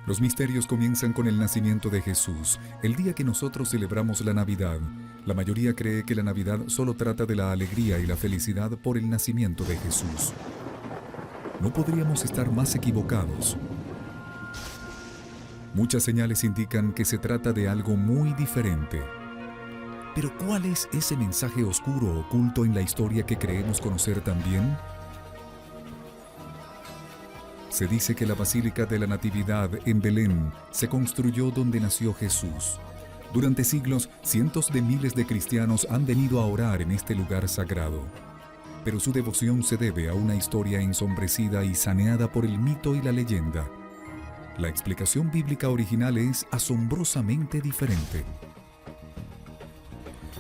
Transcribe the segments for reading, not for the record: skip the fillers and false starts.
Los misterios comienzan con el nacimiento de Jesús, el día que nosotros celebramos la Navidad. La mayoría cree que la Navidad solo trata de la alegría y la felicidad por el nacimiento de Jesús. No podríamos estar más equivocados. Muchas señales indican que se trata de algo muy diferente. Pero ¿cuál es ese mensaje oscuro oculto en la historia que creemos conocer también? Se dice que la Basílica de la Natividad en Belén se construyó donde nació Jesús. Durante siglos, cientos de miles de cristianos han venido a orar en este lugar sagrado. Pero su devoción se debe a una historia ensombrecida y saneada por el mito y la leyenda. La explicación bíblica original es asombrosamente diferente.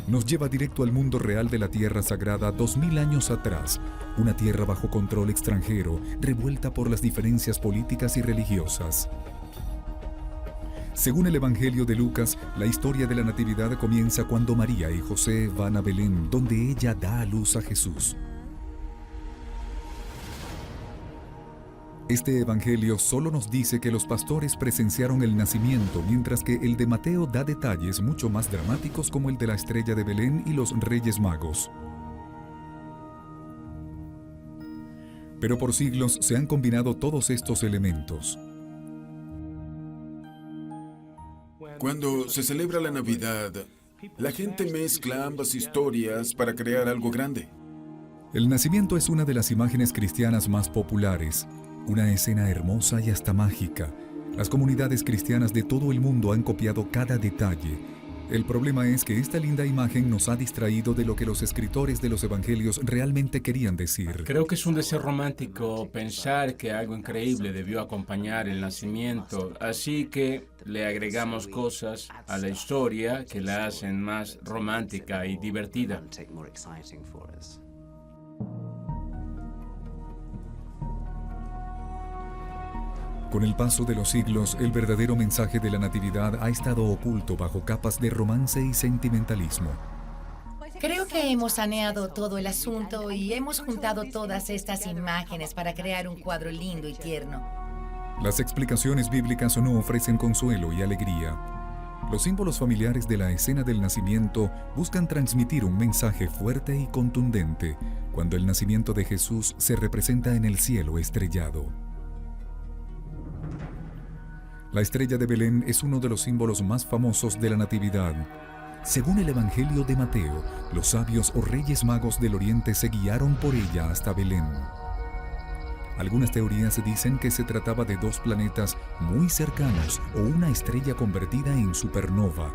Nos lleva directo al mundo real de la tierra sagrada 2000 años atrás, una tierra bajo control extranjero, revuelta por las diferencias políticas y religiosas. Según el Evangelio de Lucas, la historia de la Natividad comienza cuando María y José van a Belén, donde ella da a luz a Jesús. Este evangelio solo nos dice que los pastores presenciaron el nacimiento, mientras que el de Mateo da detalles mucho más dramáticos como el de la estrella de Belén y los Reyes Magos. Pero por siglos se han combinado todos estos elementos. Cuando se celebra la Navidad, la gente mezcla ambas historias para crear algo grande. El nacimiento es una de las imágenes cristianas más populares. Una escena hermosa y hasta mágica. Las comunidades cristianas de todo el mundo han copiado cada detalle. El problema es que esta linda imagen nos ha distraído de lo que los escritores de los evangelios realmente querían decir. Creo que es un deseo romántico pensar que algo increíble debió acompañar el nacimiento, así que le agregamos cosas a la historia que la hacen más romántica y divertida. Con el paso de los siglos, el verdadero mensaje de la Natividad ha estado oculto bajo capas de romance y sentimentalismo. Creo que hemos saneado todo el asunto y hemos juntado todas estas imágenes para crear un cuadro lindo y tierno. Las explicaciones bíblicas no ofrecen consuelo y alegría. Los símbolos familiares de la escena del nacimiento buscan transmitir un mensaje fuerte y contundente, cuando el nacimiento de Jesús se representa en el cielo estrellado. La estrella de Belén es uno de los símbolos más famosos de la Natividad. Según el Evangelio de Mateo, los sabios o reyes magos del Oriente se guiaron por ella hasta Belén. Algunas teorías dicen que se trataba de dos planetas muy cercanos o una estrella convertida en supernova.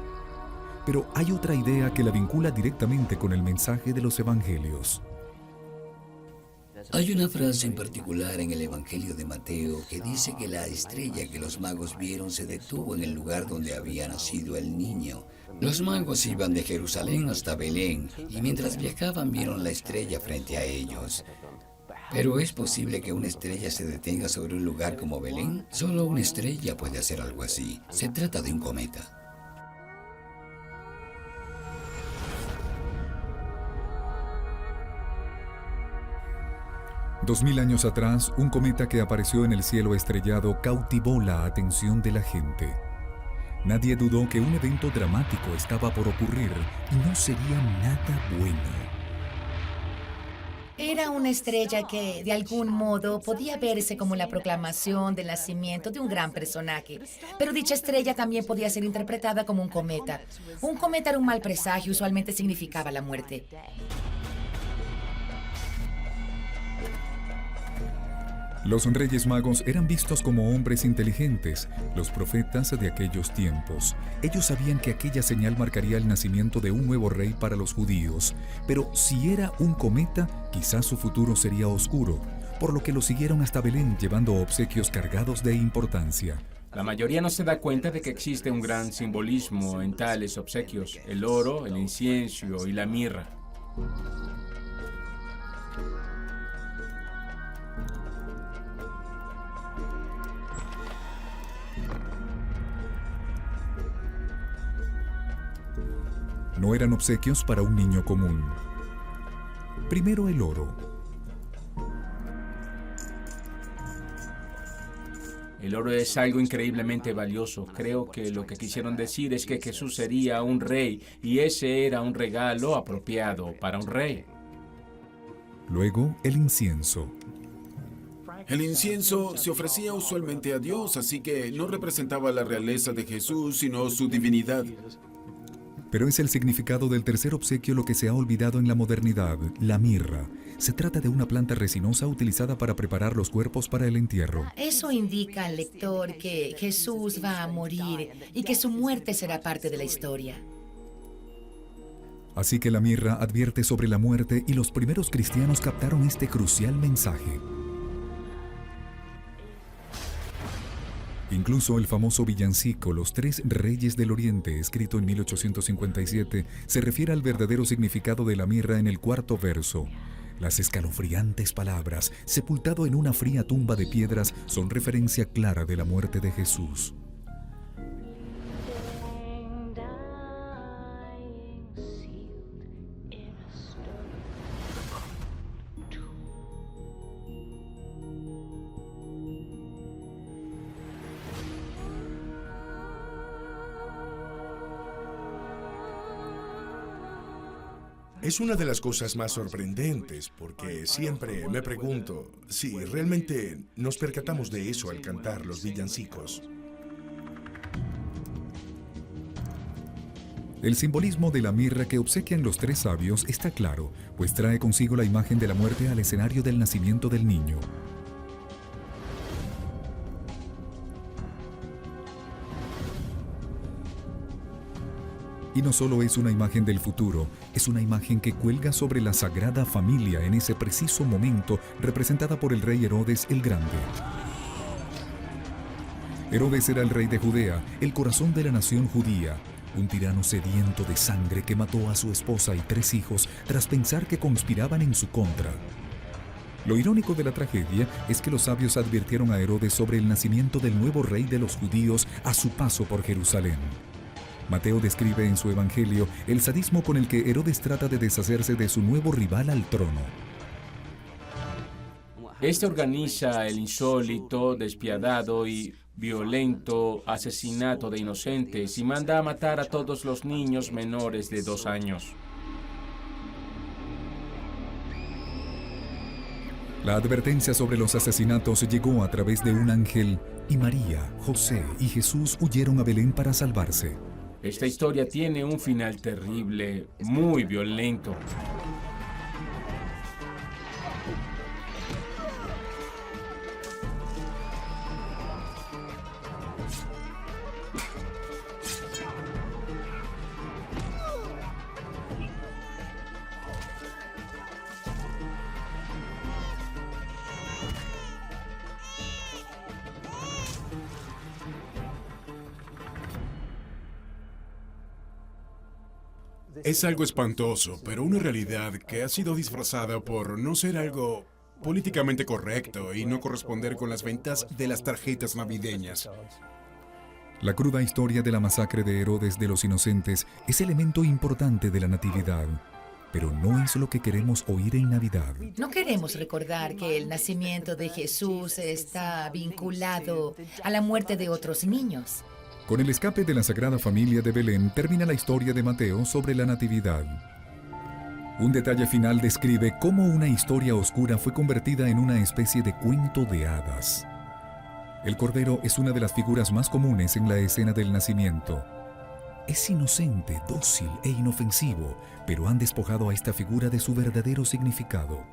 Pero hay otra idea que la vincula directamente con el mensaje de los Evangelios. Hay una frase en particular en el Evangelio de Mateo que dice que la estrella que los magos vieron se detuvo en el lugar donde había nacido el niño. Los magos iban de Jerusalén hasta Belén y mientras viajaban vieron la estrella frente a ellos. ¿Pero es posible que una estrella se detenga sobre un lugar como Belén? Solo una estrella puede hacer algo así. Se trata de un cometa. Dos mil años atrás, un cometa que apareció en el cielo estrellado cautivó la atención de la gente. Nadie dudó que un evento dramático estaba por ocurrir y no sería nada bueno. Era una estrella que, de algún modo, podía verse como la proclamación del nacimiento de un gran personaje. Pero dicha estrella también podía ser interpretada como un cometa. Un cometa era un mal presagio, usualmente significaba la muerte. Los Reyes Magos eran vistos como hombres inteligentes, los profetas de aquellos tiempos. Ellos sabían que aquella señal marcaría el nacimiento de un nuevo rey para los judíos, pero si era un cometa, quizás su futuro sería oscuro, por lo que lo siguieron hasta Belén llevando obsequios cargados de importancia. La mayoría no se da cuenta de que existe un gran simbolismo en tales obsequios: el oro, el incienso y la mirra. No eran obsequios para un niño común. Primero el oro. El oro es algo increíblemente valioso. Creo que lo que quisieron decir es que Jesús sería un rey y ese era un regalo apropiado para un rey. Luego, el incienso. El incienso se ofrecía usualmente a Dios, así que no representaba la realeza de Jesús, sino su divinidad. Pero es el significado del tercer obsequio lo que se ha olvidado en la modernidad, la mirra. Se trata de una planta resinosa utilizada para preparar los cuerpos para el entierro. Eso indica al lector que Jesús va a morir y que su muerte será parte de la historia. Así que la mirra advierte sobre la muerte y los primeros cristianos captaron este crucial mensaje. Incluso el famoso villancico Los Tres Reyes del Oriente, escrito en 1857, se refiere al verdadero significado de la mirra en el cuarto verso. Las escalofriantes palabras, sepultado en una fría tumba de piedras, son referencia clara de la muerte de Jesús. Es una de las cosas más sorprendentes porque siempre me pregunto si realmente nos percatamos de eso al cantar los villancicos. El simbolismo de la mirra que obsequian los tres sabios está claro, pues trae consigo la imagen de la muerte al escenario del nacimiento del niño. Y no solo es una imagen del futuro, es una imagen que cuelga sobre la Sagrada Familia en ese preciso momento, representada por el rey Herodes el Grande. Herodes era el rey de Judea, el corazón de la nación judía, un tirano sediento de sangre que mató a su esposa y 3 hijos tras pensar que conspiraban en su contra. Lo irónico de la tragedia es que los sabios advirtieron a Herodes sobre el nacimiento del nuevo rey de los judíos a su paso por Jerusalén. Mateo describe en su evangelio el sadismo con el que Herodes trata de deshacerse de su nuevo rival al trono. Este organiza el insólito, despiadado y violento asesinato de inocentes y manda a matar a todos los niños menores de 2 años. La advertencia sobre los asesinatos llegó a través de un ángel y María, José y Jesús huyeron a Belén para salvarse. Esta historia tiene un final terrible, muy violento. Es algo espantoso, pero una realidad que ha sido disfrazada por no ser algo políticamente correcto y no corresponder con las ventas de las tarjetas navideñas. La cruda historia de la masacre de Herodes de los Inocentes es elemento importante de la Natividad, pero no es lo que queremos oír en Navidad. No queremos recordar que el nacimiento de Jesús está vinculado a la muerte de otros niños. Con el escape de la Sagrada Familia de Belén termina la historia de Mateo sobre la Natividad. Un detalle final describe cómo una historia oscura fue convertida en una especie de cuento de hadas. El Cordero es una de las figuras más comunes en la escena del nacimiento. Es inocente, dócil e inofensivo, pero han despojado a esta figura de su verdadero significado.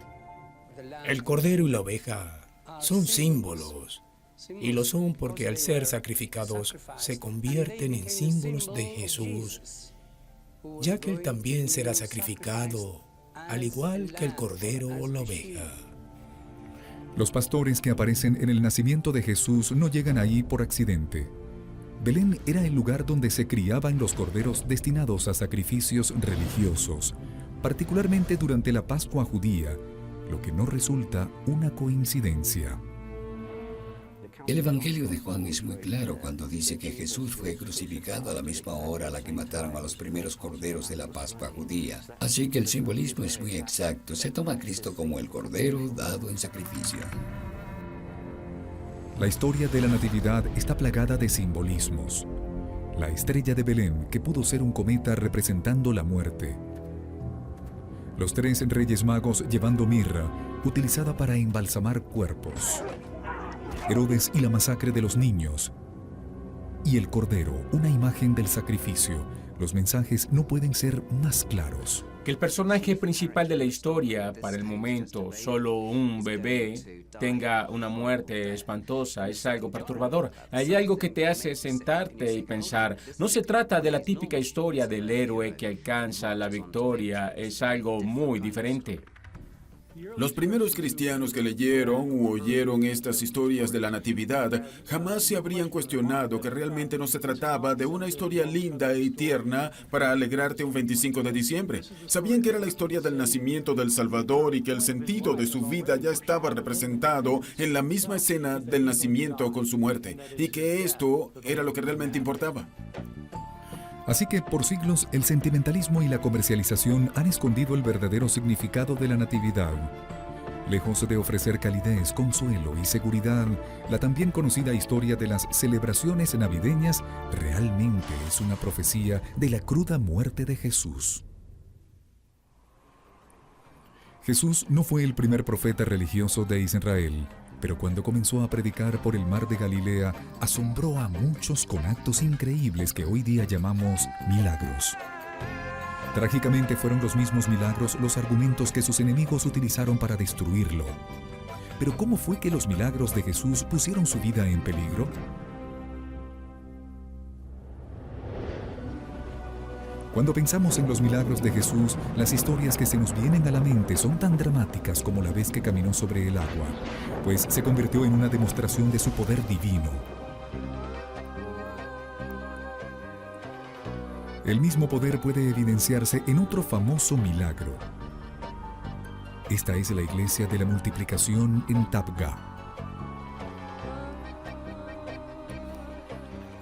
El cordero y la oveja son símbolos, y lo son porque al ser sacrificados se convierten en símbolos de Jesús, ya que Él también será sacrificado, al igual que el cordero o la oveja. Los pastores que aparecen en el nacimiento de Jesús no llegan ahí por accidente. Belén era el lugar donde se criaban los corderos destinados a sacrificios religiosos, particularmente durante la Pascua judía, lo que no resulta una coincidencia. El Evangelio de Juan es muy claro cuando dice que Jesús fue crucificado a la misma hora a la que mataron a los primeros corderos de la Pascua judía. Así que el simbolismo es muy exacto. Se toma a Cristo como el cordero dado en sacrificio. La historia de la Natividad está plagada de simbolismos. La estrella de Belén, que pudo ser un cometa representando la muerte. Los 3 reyes magos llevando mirra, utilizada para embalsamar cuerpos. Herodes y la masacre de los niños. Y el Cordero, una imagen del sacrificio. Los mensajes no pueden ser más claros. Que el personaje principal de la historia, para el momento, solo un bebé, tenga una muerte espantosa, es algo perturbador. Hay algo que te hace sentarte y pensar. No se trata de la típica historia del héroe que alcanza la victoria, es algo muy diferente. Los primeros cristianos que leyeron u oyeron estas historias de la Natividad jamás se habrían cuestionado que realmente no se trataba de una historia linda y tierna para alegrarte un 25 de diciembre. Sabían que era la historia del nacimiento del Salvador y que el sentido de su vida ya estaba representado en la misma escena del nacimiento con su muerte, y que esto era lo que realmente importaba. Así que por siglos el sentimentalismo y la comercialización han escondido el verdadero significado de la Natividad. Lejos de ofrecer calidez, consuelo y seguridad, la también conocida historia de las celebraciones navideñas realmente es una profecía de la cruda muerte de Jesús. Jesús no fue el primer profeta religioso de Israel, pero cuando comenzó a predicar por el mar de Galilea, asombró a muchos con actos increíbles que hoy día llamamos milagros. Trágicamente fueron los mismos milagros los argumentos que sus enemigos utilizaron para destruirlo. Pero ¿cómo fue que los milagros de Jesús pusieron su vida en peligro? Cuando pensamos en los milagros de Jesús, las historias que se nos vienen a la mente son tan dramáticas como la vez que caminó sobre el agua, pues se convirtió en una demostración de su poder divino. El mismo poder puede evidenciarse en otro famoso milagro. Esta es la iglesia de la multiplicación en Tabgha.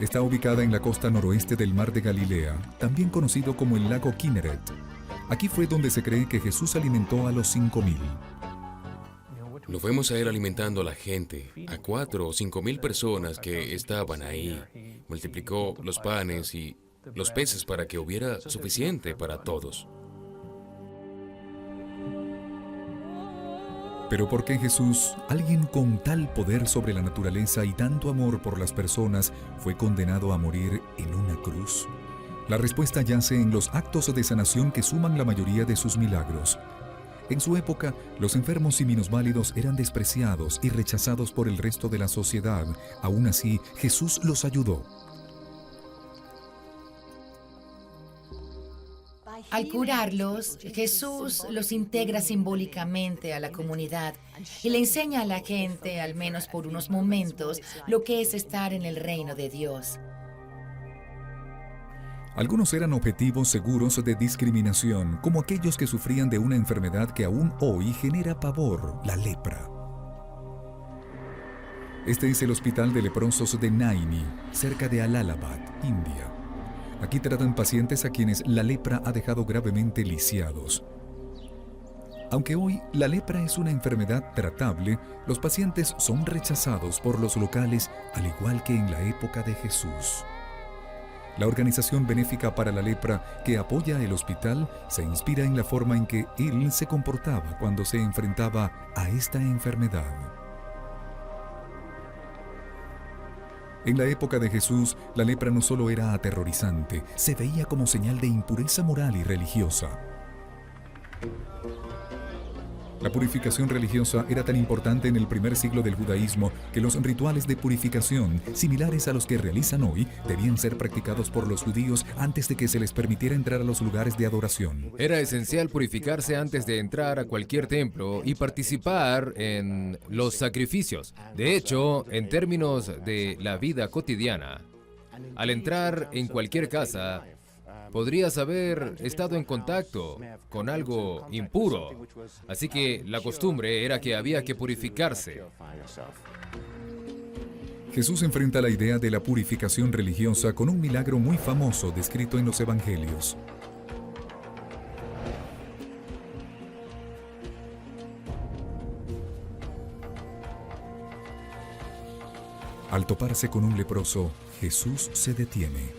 Está ubicada en la costa noroeste del mar de Galilea, también conocido como el lago Kinneret. Aquí fue donde se cree que Jesús alimentó a los 5,000. Lo vemos a él alimentando a la gente, a 4 o 5,000 personas que estaban ahí. Multiplicó los panes y los peces para que hubiera suficiente para todos. Pero ¿por qué Jesús, alguien con tal poder sobre la naturaleza y tanto amor por las personas, fue condenado a morir en una cruz? La respuesta yace en los actos de sanación que suman la mayoría de sus milagros. En su época, los enfermos y minusválidos eran despreciados y rechazados por el resto de la sociedad. Aún así, Jesús los ayudó. Al curarlos, Jesús los integra simbólicamente a la comunidad y le enseña a la gente, al menos por unos momentos, lo que es estar en el reino de Dios. Algunos eran objetivos seguros de discriminación, como aquellos que sufrían de una enfermedad que aún hoy genera pavor, la lepra. Este es el hospital de leprosos de Naini, cerca de Allahabad, India. Aquí tratan pacientes a quienes la lepra ha dejado gravemente lisiados. Aunque hoy la lepra es una enfermedad tratable, los pacientes son rechazados por los locales, al igual que en la época de Jesús. La organización benéfica para la lepra que apoya el hospital se inspira en la forma en que él se comportaba cuando se enfrentaba a esta enfermedad. En la época de Jesús, la lepra no solo era aterrorizante, se veía como señal de impureza moral y religiosa. La purificación religiosa era tan importante en el primer siglo del judaísmo que los rituales de purificación, similares a los que realizan hoy, debían ser practicados por los judíos antes de que se les permitiera entrar a los lugares de adoración. Era esencial purificarse antes de entrar a cualquier templo y participar en los sacrificios. De hecho, en términos de la vida cotidiana, al entrar en cualquier casa, podrías haber estado en contacto con algo impuro. Así que la costumbre era que había que purificarse. Jesús enfrenta la idea de la purificación religiosa con un milagro muy famoso descrito en los Evangelios. Al toparse con un leproso, Jesús se detiene.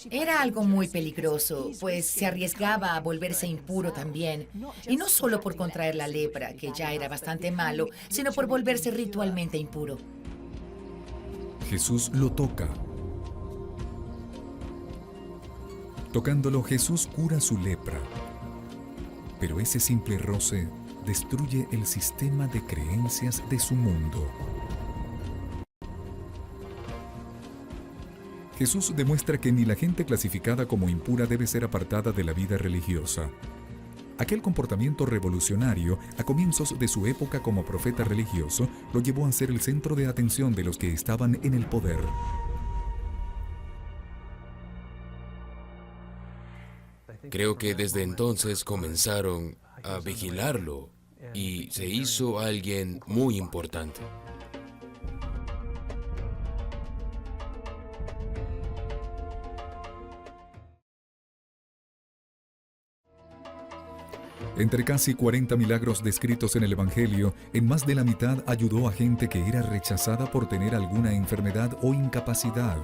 Era algo muy peligroso, pues se arriesgaba a volverse impuro también. Y no solo por contraer la lepra, que ya era bastante malo, sino por volverse ritualmente impuro. Jesús lo toca. Tocándolo, Jesús cura su lepra. Pero ese simple roce destruye el sistema de creencias de su mundo. Jesús demuestra que ni la gente clasificada como impura debe ser apartada de la vida religiosa. Aquel comportamiento revolucionario, a comienzos de su época como profeta religioso, lo llevó a ser el centro de atención de los que estaban en el poder. Creo que desde entonces comenzaron a vigilarlo y se hizo alguien muy importante. Entre casi 40 milagros descritos en el Evangelio, en más de la mitad ayudó a gente que era rechazada por tener alguna enfermedad o incapacidad.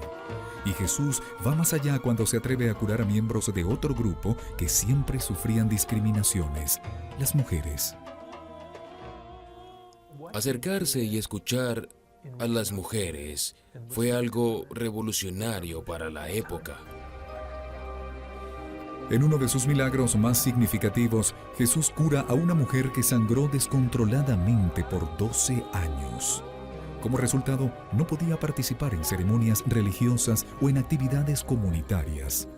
Y Jesús va más allá cuando se atreve a curar a miembros de otro grupo que siempre sufrían discriminaciones, las mujeres. Acercarse y escuchar a las mujeres fue algo revolucionario para la época. En uno de sus milagros más significativos, Jesús cura a una mujer que sangró descontroladamente por 12 años. Como resultado, no podía participar en ceremonias religiosas o en actividades comunitarias.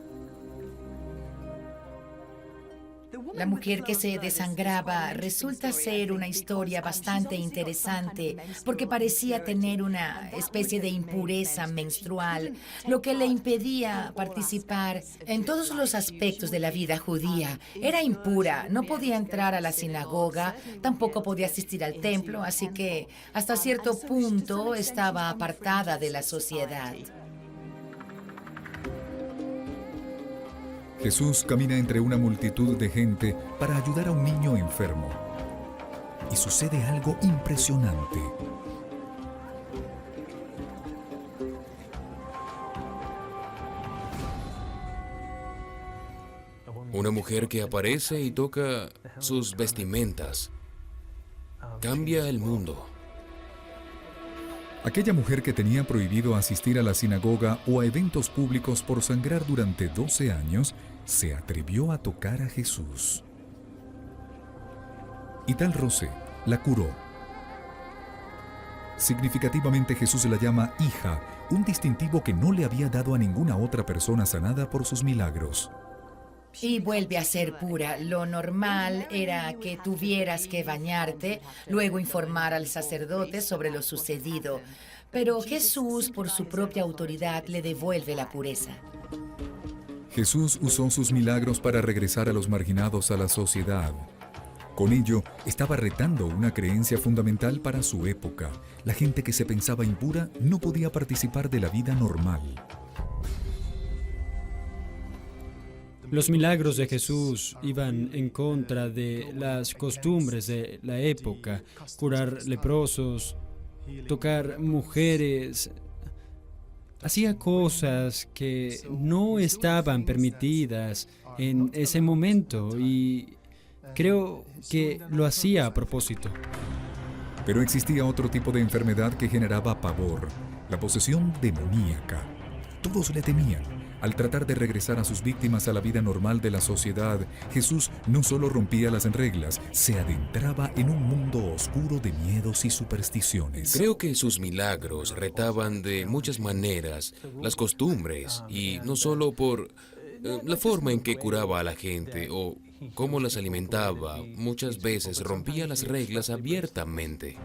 La mujer que se desangraba resulta ser una historia bastante interesante porque parecía tener una especie de impureza menstrual, lo que le impedía participar en todos los aspectos de la vida judía. Era impura, no podía entrar a la sinagoga, tampoco podía asistir al templo, así que hasta cierto punto estaba apartada de la sociedad. Jesús camina entre una multitud de gente para ayudar a un niño enfermo. Y sucede algo impresionante. Una mujer que aparece y toca sus vestimentas. Cambia el mundo. Aquella mujer que tenía prohibido asistir a la sinagoga o a eventos públicos por sangrar durante 12 años, se atrevió a tocar a Jesús. Y tal roce la curó. Significativamente Jesús la llama hija, un distintivo que no le había dado a ninguna otra persona sanada por sus milagros. Y vuelve a ser pura. Lo normal era que tuvieras que bañarte, luego informar al sacerdote sobre lo sucedido. Pero Jesús, por su propia autoridad, le devuelve la pureza. Jesús usó sus milagros para regresar a los marginados a la sociedad. Con ello, estaba retando una creencia fundamental para su época. La gente que se pensaba impura no podía participar de la vida normal. Los milagros de Jesús iban en contra de las costumbres de la época, curar leprosos, tocar mujeres. Hacía cosas que no estaban permitidas en ese momento y creo que lo hacía a propósito. Pero existía otro tipo de enfermedad que generaba pavor, la posesión demoníaca. Todos le temían. Al tratar de regresar a sus víctimas a la vida normal de la sociedad, Jesús no solo rompía las reglas, se adentraba en un mundo oscuro de miedos y supersticiones. Creo que sus milagros retaban de muchas maneras las costumbres, y no solo por la forma en que curaba a la gente o cómo las alimentaba, muchas veces rompía las reglas abiertamente.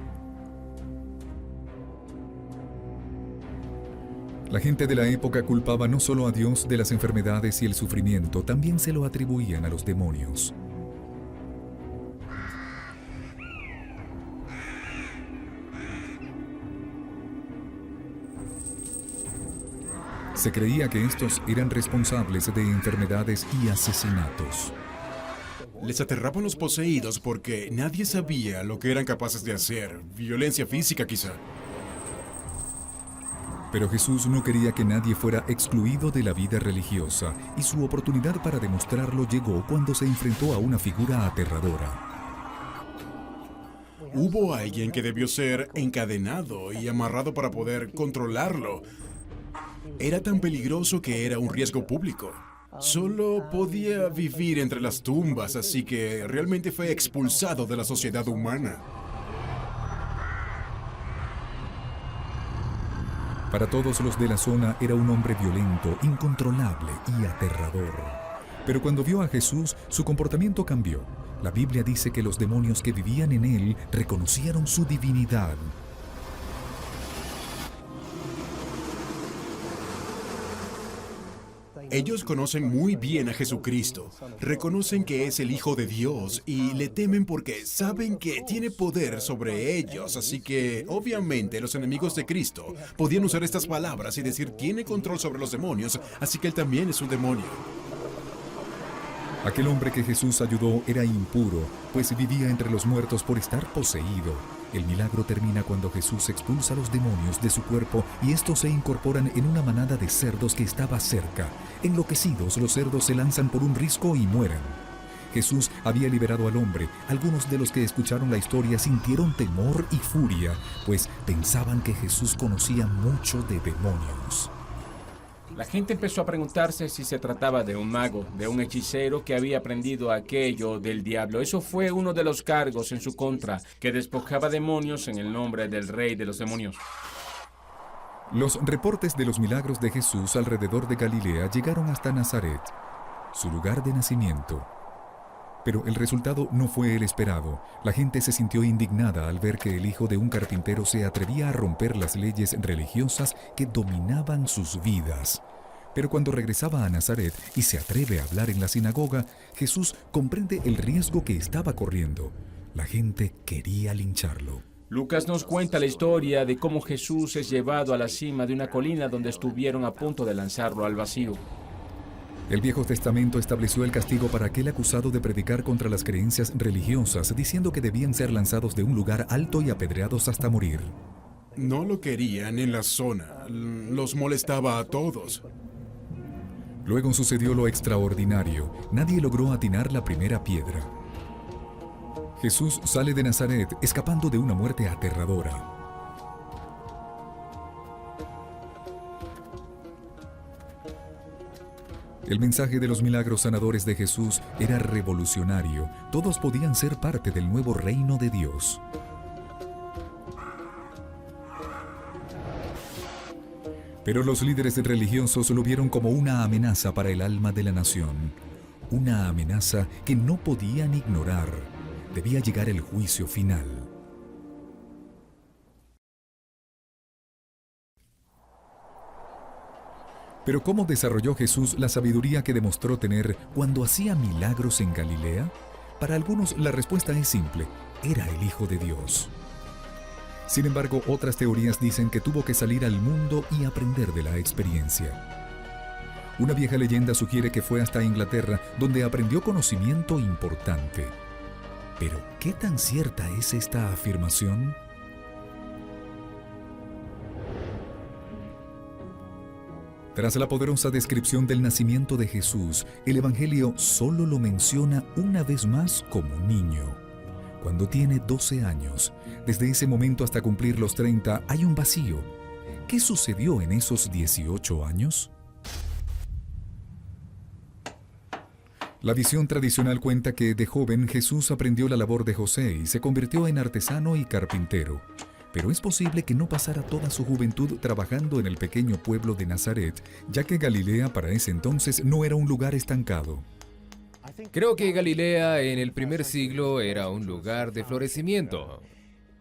La gente de la época culpaba no solo a Dios de las enfermedades y el sufrimiento, también se lo atribuían a los demonios. Se creía que estos eran responsables de enfermedades y asesinatos. Les aterraban los poseídos porque nadie sabía lo que eran capaces de hacer. Violencia física, quizá. Pero Jesús no quería que nadie fuera excluido de la vida religiosa, y su oportunidad para demostrarlo llegó cuando se enfrentó a una figura aterradora. Hubo alguien que debió ser encadenado y amarrado para poder controlarlo. Era tan peligroso que era un riesgo público. Solo podía vivir entre las tumbas, así que realmente fue expulsado de la sociedad humana. Para todos los de la zona era un hombre violento, incontrolable y aterrador. Pero cuando vio a Jesús, su comportamiento cambió. La Biblia dice que los demonios que vivían en él reconocieron su divinidad. Ellos conocen muy bien a Jesucristo, reconocen que es el Hijo de Dios y le temen porque saben que tiene poder sobre ellos, así que obviamente los enemigos de Cristo podían usar estas palabras y decir tiene control sobre los demonios, así que él también es un demonio. Aquel hombre que Jesús ayudó era impuro, pues vivía entre los muertos por estar poseído. El milagro termina cuando Jesús expulsa a los demonios de su cuerpo y estos se incorporan en una manada de cerdos que estaba cerca. Enloquecidos, los cerdos se lanzan por un risco y mueren. Jesús había liberado al hombre. Algunos de los que escucharon la historia sintieron temor y furia, pues pensaban que Jesús conocía mucho de demonios. La gente empezó a preguntarse si se trataba de un mago, de un hechicero que había aprendido aquello del diablo. Eso fue uno de los cargos en su contra, que despojaba demonios en el nombre del rey de los demonios. Los reportes de los milagros de Jesús alrededor de Galilea llegaron hasta Nazaret, su lugar de nacimiento. Pero el resultado no fue el esperado. La gente se sintió indignada al ver que el hijo de un carpintero se atrevía a romper las leyes religiosas que dominaban sus vidas. Pero cuando regresaba a Nazaret y se atreve a hablar en la sinagoga, Jesús comprende el riesgo que estaba corriendo. La gente quería lincharlo. Lucas nos cuenta la historia de cómo Jesús es llevado a la cima de una colina donde estuvieron a punto de lanzarlo al vacío. El Viejo Testamento estableció el castigo para aquel acusado de predicar contra las creencias religiosas, diciendo que debían ser lanzados de un lugar alto y apedreados hasta morir. No lo querían en la zona, los molestaba a todos. Luego sucedió lo extraordinario. Nadie logró atinar la primera piedra. Jesús sale de Nazaret escapando de una muerte aterradora. El mensaje de los milagros sanadores de Jesús era revolucionario. Todos podían ser parte del nuevo reino de Dios. Pero los líderes religiosos lo vieron como una amenaza para el alma de la nación. Una amenaza que no podían ignorar. Debía llegar el juicio final. Pero ¿cómo desarrolló Jesús la sabiduría que demostró tener cuando hacía milagros en Galilea? Para algunos la respuesta es simple: era el Hijo de Dios. Sin embargo, otras teorías dicen que tuvo que salir al mundo y aprender de la experiencia. Una vieja leyenda sugiere que fue hasta Inglaterra, donde aprendió conocimiento importante. Pero, ¿qué tan cierta es esta afirmación? Tras la poderosa descripción del nacimiento de Jesús, el Evangelio solo lo menciona una vez más como niño. Cuando tiene 12 años, desde ese momento hasta cumplir los 30, hay un vacío. ¿Qué sucedió en esos 18 años? La visión tradicional cuenta que de joven Jesús aprendió la labor de José y se convirtió en artesano y carpintero. Pero es posible que no pasara toda su juventud trabajando en el pequeño pueblo de Nazaret, ya que Galilea para ese entonces no era un lugar estancado. Creo que Galilea en el primer siglo era un lugar de florecimiento,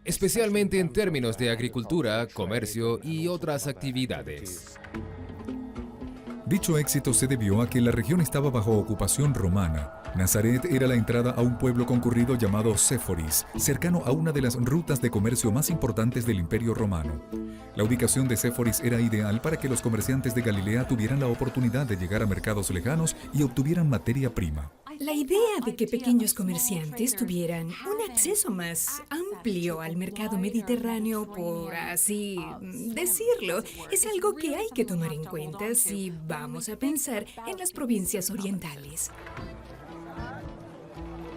especialmente en términos de agricultura, comercio y otras actividades. Dicho éxito se debió a que la región estaba bajo ocupación romana. Nazaret era la entrada a un pueblo concurrido llamado Séforis, cercano a una de las rutas de comercio más importantes del Imperio Romano. La ubicación de Séforis era ideal para que los comerciantes de Galilea tuvieran la oportunidad de llegar a mercados lejanos y obtuvieran materia prima. La idea de que pequeños comerciantes tuvieran un acceso más amplio amplio al mercado mediterráneo, por así decirlo. Es algo que hay que tomar en cuenta si vamos a pensar en las provincias orientales.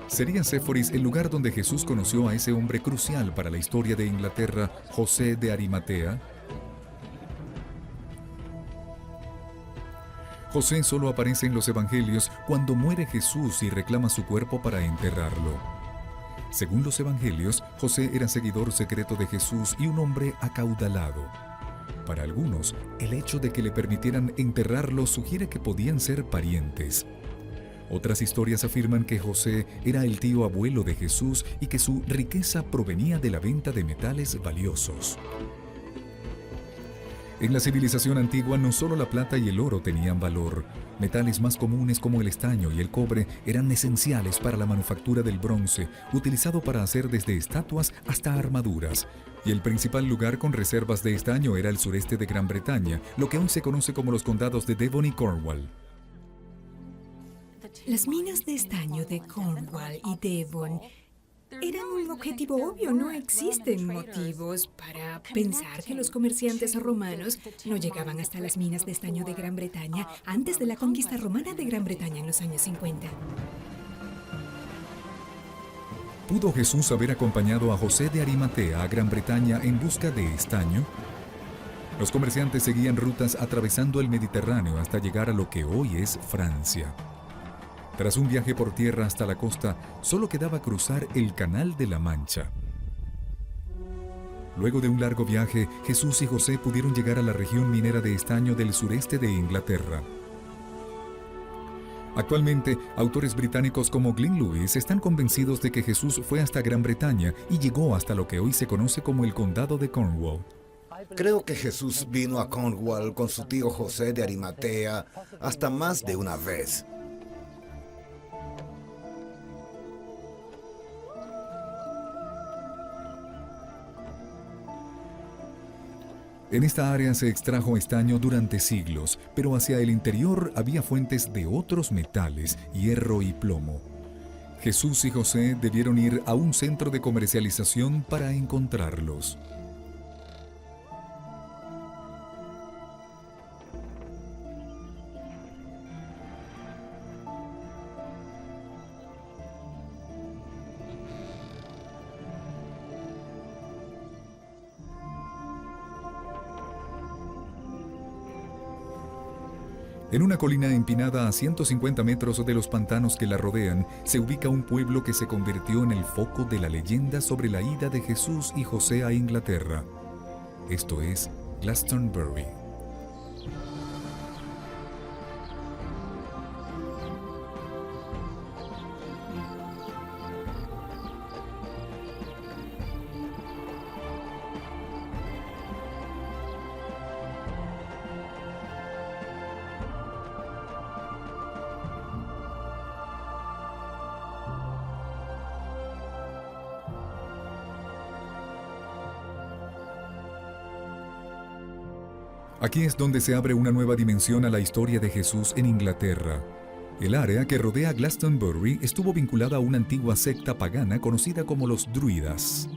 ¿Sería Séforis el lugar donde Jesús conoció a ese hombre crucial para la historia de Inglaterra, José de Arimatea? José solo aparece en los evangelios cuando muere Jesús y reclama su cuerpo para enterrarlo. Según los evangelios, José era seguidor secreto de Jesús y un hombre acaudalado. Para algunos, el hecho de que le permitieran enterrarlo sugiere que podían ser parientes. Otras historias afirman que José era el tío abuelo de Jesús y que su riqueza provenía de la venta de metales valiosos. En la civilización antigua no solo la plata y el oro tenían valor. Metales más comunes como el estaño y el cobre eran esenciales para la manufactura del bronce, utilizado para hacer desde estatuas hasta armaduras. Y el principal lugar con reservas de estaño era el sureste de Gran Bretaña, lo que hoy se conoce como los condados de Devon y Cornwall. Las minas de estaño de Cornwall y Devon eran un objetivo obvio. No existen motivos para pensar que los comerciantes romanos no llegaban hasta las minas de estaño de Gran Bretaña antes de la conquista romana de Gran Bretaña en los años 50. ¿Pudo Jesús haber acompañado a José de Arimatea a Gran Bretaña en busca de estaño? Los comerciantes seguían rutas atravesando el Mediterráneo hasta llegar a lo que hoy es Francia. Tras un viaje por tierra hasta la costa, solo quedaba cruzar el Canal de la Mancha. Luego de un largo viaje, Jesús y José pudieron llegar a la región minera de estaño del sureste de Inglaterra. Actualmente, autores británicos como Glyn Lewis están convencidos de que Jesús fue hasta Gran Bretaña y llegó hasta lo que hoy se conoce como el Condado de Cornwall. Creo que Jesús vino a Cornwall con su tío José de Arimatea hasta más de una vez. En esta área se extrajo estaño durante siglos, pero hacia el interior había fuentes de otros metales, hierro y plomo. Jesús y José debieron ir a un centro de comercialización para encontrarlos. En una colina empinada a 150 metros de los pantanos que la rodean, se ubica un pueblo que se convirtió en el foco de la leyenda sobre la ida de Jesús y José a Inglaterra. Esto es Glastonbury. Aquí es donde se abre una nueva dimensión a la historia de Jesús en Inglaterra. El área que rodea Glastonbury estuvo vinculada a una antigua secta pagana conocida como los druidas.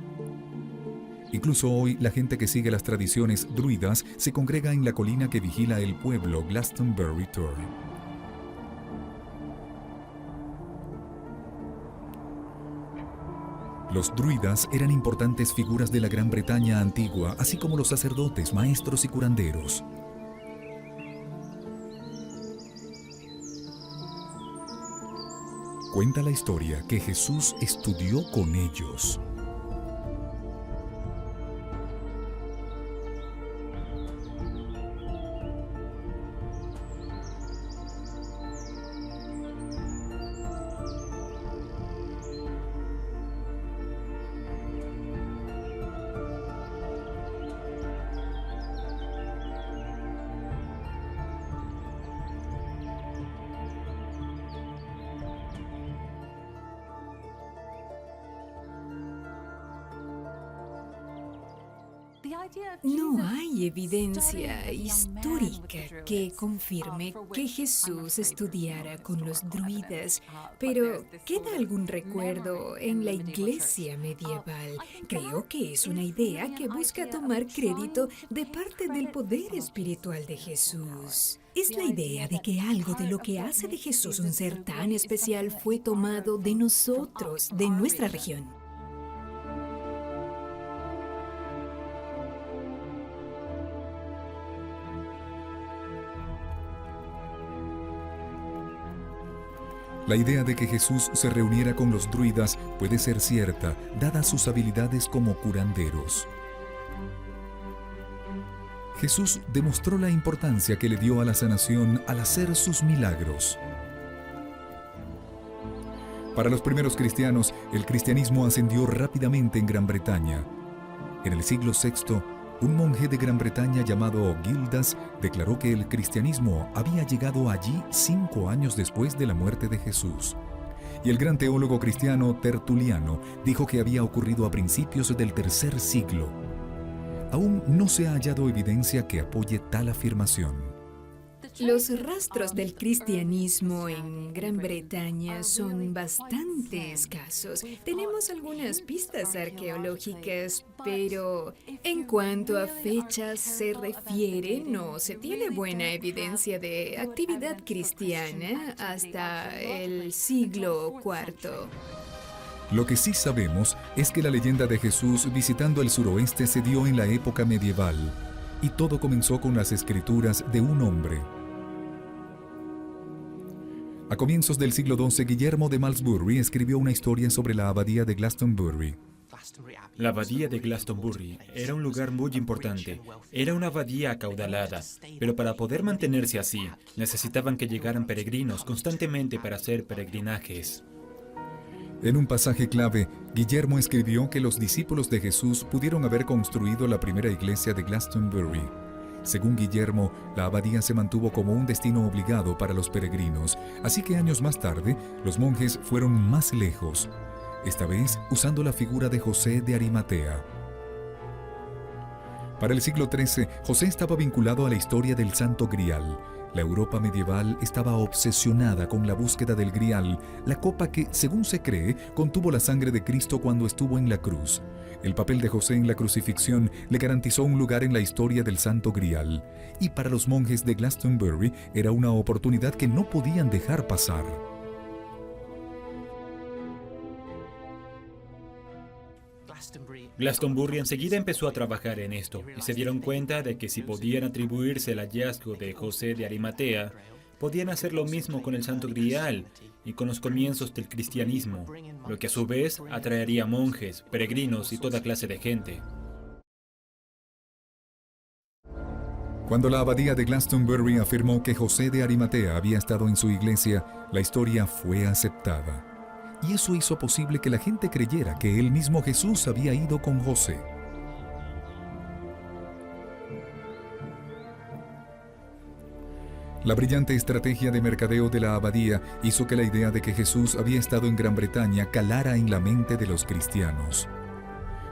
Incluso hoy, la gente que sigue las tradiciones druidas se congrega en la colina que vigila el pueblo Glastonbury Tor. Los druidas eran importantes figuras de la Gran Bretaña antigua, así como los sacerdotes, maestros y curanderos. Cuenta la historia que Jesús estudió con ellos. No hay evidencia histórica que confirme que Jesús estudiara con los druidas, pero ¿queda algún recuerdo en la iglesia medieval? Creo que es una idea que busca tomar crédito de parte del poder espiritual de Jesús. Es la idea de que algo de lo que hace de Jesús un ser tan especial fue tomado de nosotros, de nuestra región. La idea de que Jesús se reuniera con los druidas puede ser cierta, dadas sus habilidades como curanderos. Jesús demostró la importancia que le dio a la sanación al hacer sus milagros. Para los primeros cristianos, el cristianismo ascendió rápidamente en Gran Bretaña. En el siglo VI, un monje de Gran Bretaña llamado Gildas declaró que el cristianismo había llegado allí 5 años después de la muerte de Jesús. Y el gran teólogo cristiano Tertuliano dijo que había ocurrido a principios del tercer siglo. Aún no se ha hallado evidencia que apoye tal afirmación. Los rastros del cristianismo en Gran Bretaña son bastante escasos. Tenemos algunas pistas arqueológicas, pero en cuanto a fechas se refiere, no se tiene buena evidencia de actividad cristiana hasta el siglo IV. Lo que sí sabemos es que la leyenda de Jesús visitando el suroeste se dio en la época medieval, y todo comenzó con las escrituras de un hombre. A comienzos del siglo XII, Guillermo de Malmesbury escribió una historia sobre la abadía de Glastonbury. La abadía de Glastonbury era un lugar muy importante. Era una abadía acaudalada, pero para poder mantenerse así, necesitaban que llegaran peregrinos constantemente para hacer peregrinajes. En un pasaje clave, Guillermo escribió que los discípulos de Jesús pudieron haber construido la primera iglesia de Glastonbury. Según Guillermo, la abadía se mantuvo como un destino obligado para los peregrinos, así que años más tarde, los monjes fueron más lejos, esta vez usando la figura de José de Arimatea. Para el siglo XIII, José estaba vinculado a la historia del Santo Grial. La Europa medieval estaba obsesionada con la búsqueda del Grial, la copa que, según se cree, contuvo la sangre de Cristo cuando estuvo en la cruz. El papel de José en la crucifixión le garantizó un lugar en la historia del Santo Grial, y para los monjes de Glastonbury era una oportunidad que no podían dejar pasar. Glastonbury enseguida empezó a trabajar en esto y se dieron cuenta de que si podían atribuirse el hallazgo de José de Arimatea, podían hacer lo mismo con el Santo Grial y con los comienzos del cristianismo, lo que a su vez atraería monjes, peregrinos y toda clase de gente. Cuando la abadía de Glastonbury afirmó que José de Arimatea había estado en su iglesia, la historia fue aceptada. Y eso hizo posible que la gente creyera que el mismo Jesús había ido con José. La brillante estrategia de mercadeo de la abadía hizo que la idea de que Jesús había estado en Gran Bretaña calara en la mente de los cristianos.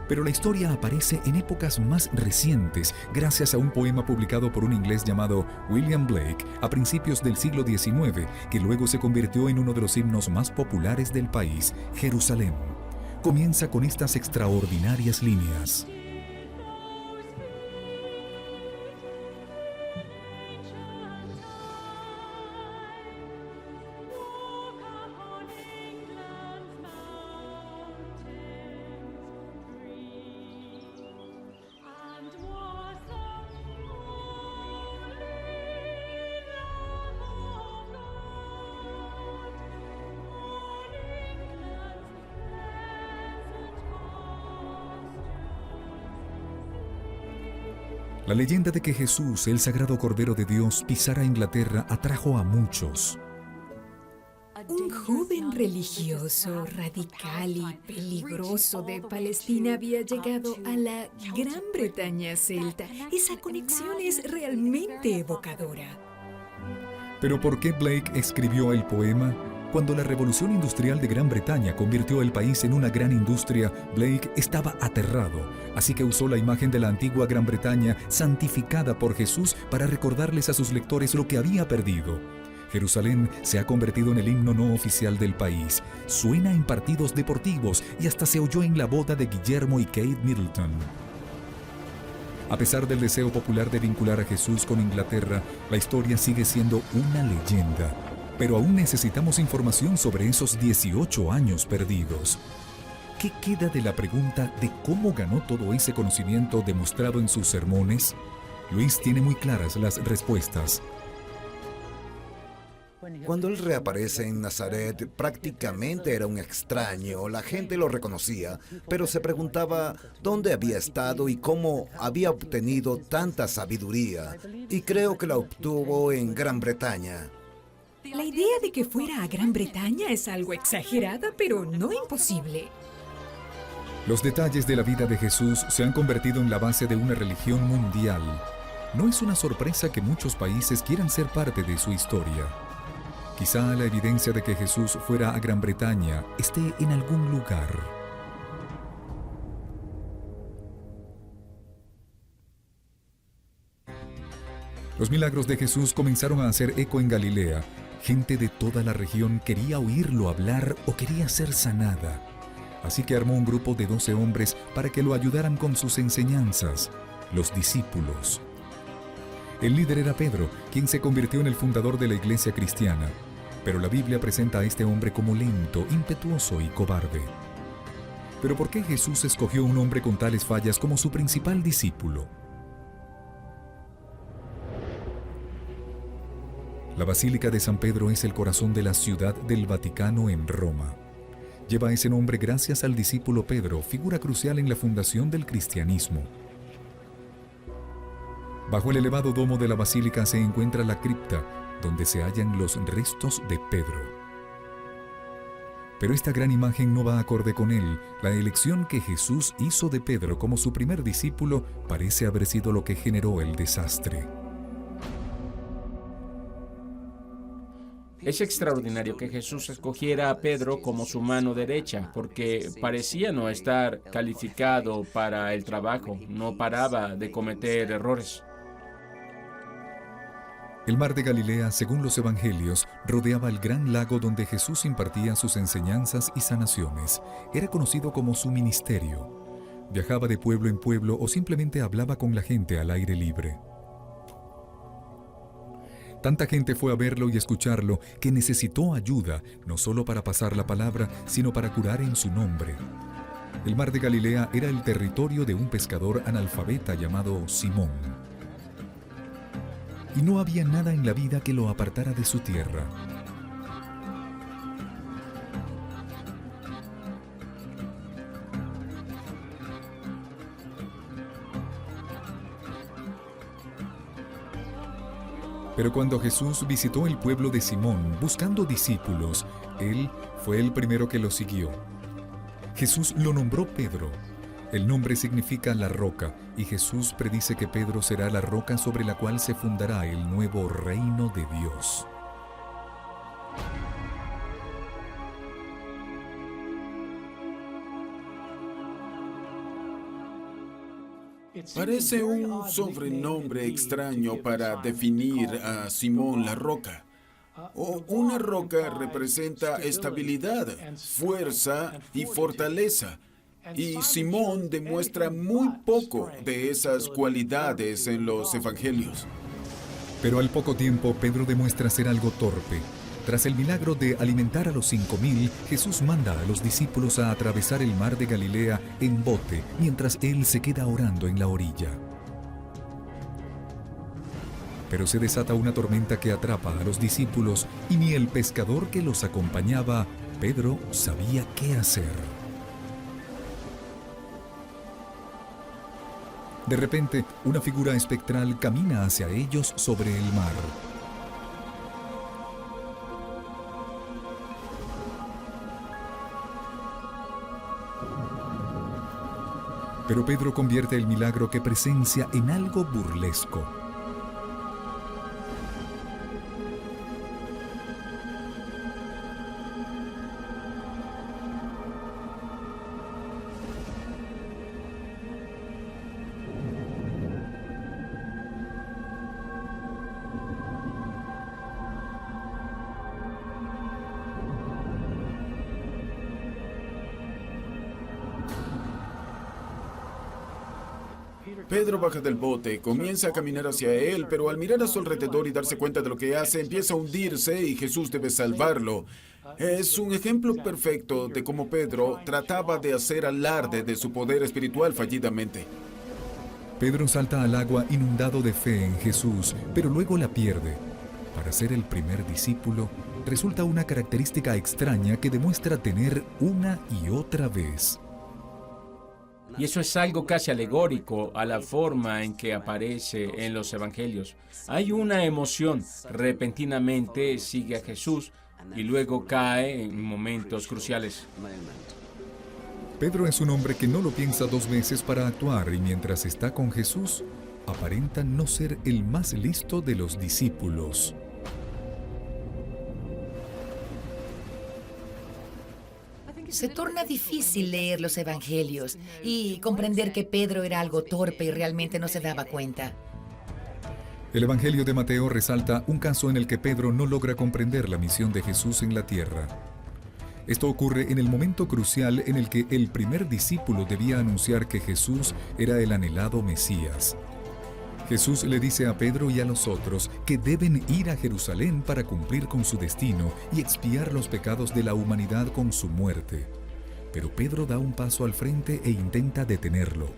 Pero la historia aparece en épocas más recientes, gracias a un poema publicado por un inglés llamado William Blake a principios del siglo XIX, que luego se convirtió en uno de los himnos más populares del país, Jerusalén. Comienza con estas extraordinarias líneas. La leyenda de que Jesús, el Sagrado Cordero de Dios, pisara Inglaterra atrajo a muchos. Un joven religioso, radical y peligroso de Palestina había llegado a la Gran Bretaña celta. Esa conexión es realmente evocadora. ¿Pero por qué Blake escribió el poema? Cuando la revolución industrial de Gran Bretaña convirtió el país en una gran industria, Blake estaba aterrado, así que usó la imagen de la antigua Gran Bretaña santificada por Jesús para recordarles a sus lectores lo que había perdido. Jerusalén se ha convertido en el himno no oficial del país. Suena en partidos deportivos y hasta se oyó en la boda de Guillermo y Kate Middleton. A pesar del deseo popular de vincular a Jesús con Inglaterra, la historia sigue siendo una leyenda. Pero aún necesitamos información sobre esos 18 años perdidos. ¿Qué queda de la pregunta de cómo ganó todo ese conocimiento demostrado en sus sermones? Luis tiene muy claras las respuestas. Cuando él reaparece en Nazaret, prácticamente era un extraño. La gente lo reconocía, pero se preguntaba dónde había estado y cómo había obtenido tanta sabiduría. Y creo que la obtuvo en Gran Bretaña. La idea de que fuera a Gran Bretaña es algo exagerada, pero no imposible. Los detalles de la vida de Jesús se han convertido en la base de una religión mundial. No es una sorpresa que muchos países quieran ser parte de su historia. Quizá la evidencia de que Jesús fuera a Gran Bretaña esté en algún lugar. Los milagros de Jesús comenzaron a hacer eco en Galilea. Gente de toda la región quería oírlo hablar o quería ser sanada. Así que armó un grupo de 12 hombres para que lo ayudaran con sus enseñanzas, los discípulos. El líder era Pedro, quien se convirtió en el fundador de la iglesia cristiana. Pero la Biblia presenta a este hombre como lento, impetuoso y cobarde. ¿Pero por qué Jesús escogió un hombre con tales fallas como su principal discípulo? La Basílica de San Pedro es el corazón de la ciudad del Vaticano en Roma. Lleva ese nombre gracias al discípulo Pedro, figura crucial en la fundación del cristianismo. Bajo el elevado domo de la basílica se encuentra la cripta, donde se hallan los restos de Pedro. Pero esta gran imagen no va acorde con él. La elección que Jesús hizo de Pedro como su primer discípulo parece haber sido lo que generó el desastre. Es extraordinario que Jesús escogiera a Pedro como su mano derecha, porque parecía no estar calificado para el trabajo, no paraba de cometer errores. El mar de Galilea, según los evangelios, rodeaba el gran lago donde Jesús impartía sus enseñanzas y sanaciones. Era conocido como su ministerio. Viajaba de pueblo en pueblo o simplemente hablaba con la gente al aire libre. Tanta gente fue a verlo y escucharlo que necesitó ayuda, no solo para pasar la palabra, sino para curar en su nombre. El mar de Galilea era el territorio de un pescador analfabeta llamado Simón. Y no había nada en la vida que lo apartara de su tierra. Pero cuando Jesús visitó el pueblo de Simón buscando discípulos, él fue el primero que lo siguió. Jesús lo nombró Pedro. El nombre significa la roca, y Jesús predice que Pedro será la roca sobre la cual se fundará el nuevo reino de Dios. Parece un sobrenombre extraño para definir a Simón la roca. Una roca representa estabilidad, fuerza y fortaleza. Y Simón demuestra muy poco de esas cualidades en los evangelios. Pero al poco tiempo, Pedro demuestra ser algo torpe. Tras el milagro de alimentar a los 5,000, Jesús manda a los discípulos a atravesar el mar de Galilea en bote, mientras él se queda orando en la orilla. Pero se desata una tormenta que atrapa a los discípulos y ni el pescador que los acompañaba, Pedro, sabía qué hacer. De repente, una figura espectral camina hacia ellos sobre el mar. Pero Pedro convierte el milagro que presencia en algo burlesco. Pedro baja del bote, comienza a caminar hacia él, pero al mirar a su alrededor y darse cuenta de lo que hace, empieza a hundirse y Jesús debe salvarlo. Es un ejemplo perfecto de cómo Pedro trataba de hacer alarde de su poder espiritual fallidamente. Pedro salta al agua inundado de fe en Jesús, pero luego la pierde. Para ser el primer discípulo, resulta una característica extraña que demuestra tener una y otra vez. Y eso es algo casi alegórico a la forma en que aparece en los evangelios. Hay una emoción, repentinamente sigue a Jesús y luego cae en momentos cruciales. Pedro es un hombre que no lo piensa dos veces para actuar y mientras está con Jesús, aparenta no ser el más listo de los discípulos. Se torna difícil leer los evangelios y comprender que Pedro era algo torpe y realmente no se daba cuenta. El Evangelio de Mateo resalta un caso en el que Pedro no logra comprender la misión de Jesús en la tierra. Esto ocurre en el momento crucial en el que el primer discípulo debía anunciar que Jesús era el anhelado Mesías. Jesús le dice a Pedro y a los otros que deben ir a Jerusalén para cumplir con su destino y expiar los pecados de la humanidad con su muerte. Pero Pedro da un paso al frente e intenta detenerlo.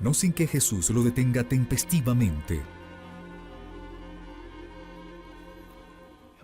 No sin que Jesús lo detenga tempestivamente.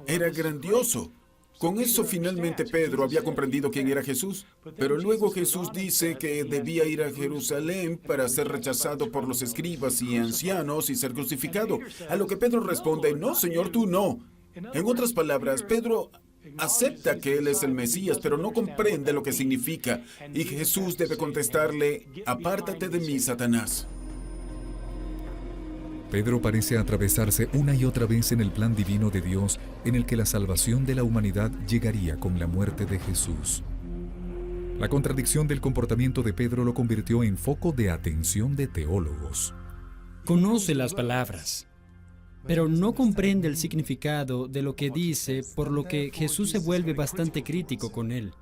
Era grandioso. Con eso finalmente Pedro había comprendido quién era Jesús. Pero luego Jesús dice que debía ir a Jerusalén para ser rechazado por los escribas y ancianos y ser crucificado. A lo que Pedro responde, no, Señor, tú no. En otras palabras, Pedro acepta que él es el Mesías, pero no comprende lo que significa. Y Jesús debe contestarle, apártate de mí, Satanás. Pedro parece atravesarse una y otra vez en el plan divino de Dios en el que la salvación de la humanidad llegaría con la muerte de Jesús. La contradicción del comportamiento de Pedro lo convirtió en foco de atención de teólogos. Conoce las palabras, pero no comprende el significado de lo que dice, por lo que Jesús se vuelve bastante crítico con él.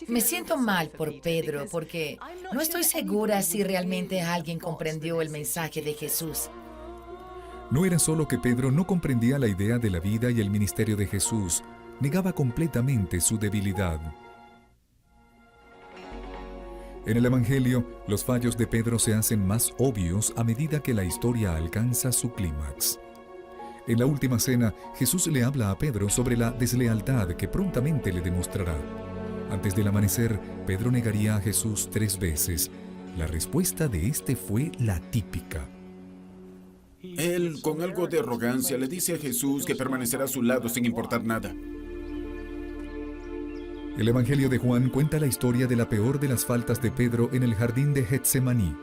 Me siento mal por Pedro porque no estoy segura si realmente alguien comprendió el mensaje de Jesús. No era solo que Pedro no comprendía la idea de la vida y el ministerio de Jesús, negaba completamente su debilidad. En el Evangelio, los fallos de Pedro se hacen más obvios a medida que la historia alcanza su clímax. En la última cena, Jesús le habla a Pedro sobre la deslealtad que prontamente le demostrará. Antes del amanecer, Pedro negaría a Jesús 3 veces. La respuesta de este fue la típica. Él, con algo de arrogancia, le dice a Jesús que permanecerá a su lado sin importar nada. El Evangelio de Juan cuenta la historia de la peor de las faltas de Pedro en el jardín de Getsemaní.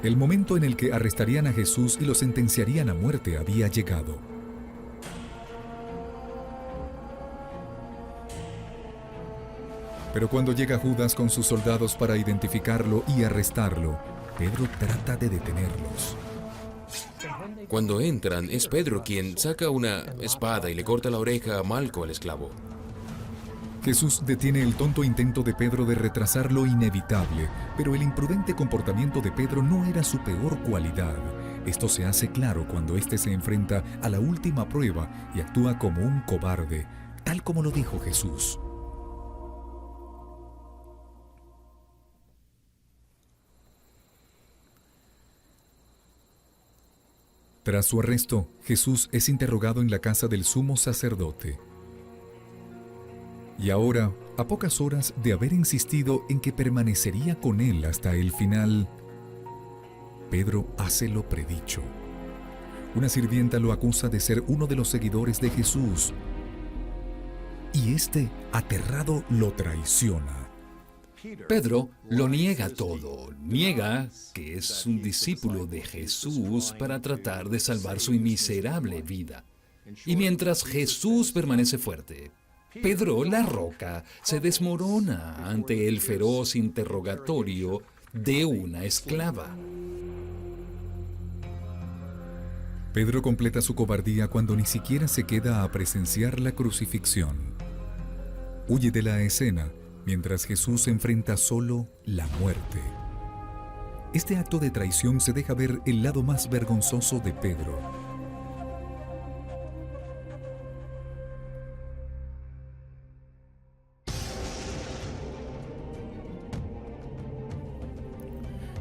El momento en el que arrestarían a Jesús y lo sentenciarían a muerte había llegado. Pero cuando llega Judas con sus soldados para identificarlo y arrestarlo, Pedro trata de detenerlos. Cuando entran, es Pedro quien saca una espada y le corta la oreja a Malco, el esclavo. Jesús detiene el tonto intento de Pedro de retrasar lo inevitable, pero el imprudente comportamiento de Pedro no era su peor cualidad. Esto se hace claro cuando éste se enfrenta a la última prueba y actúa como un cobarde, tal como lo dijo Jesús. Tras su arresto, Jesús es interrogado en la casa del sumo sacerdote. Y ahora, a pocas horas de haber insistido en que permanecería con él hasta el final, Pedro hace lo predicho. Una sirvienta lo acusa de ser uno de los seguidores de Jesús, y este, aterrado, lo traiciona. Pedro lo niega todo, niega que es un discípulo de Jesús para tratar de salvar su miserable vida. Y mientras Jesús permanece fuerte, Pedro, la roca, se desmorona ante el feroz interrogatorio de una esclava. Pedro completa su cobardía cuando ni siquiera se queda a presenciar la crucifixión. Huye de la escena mientras Jesús enfrenta solo la muerte. Este acto de traición se deja ver el lado más vergonzoso de Pedro.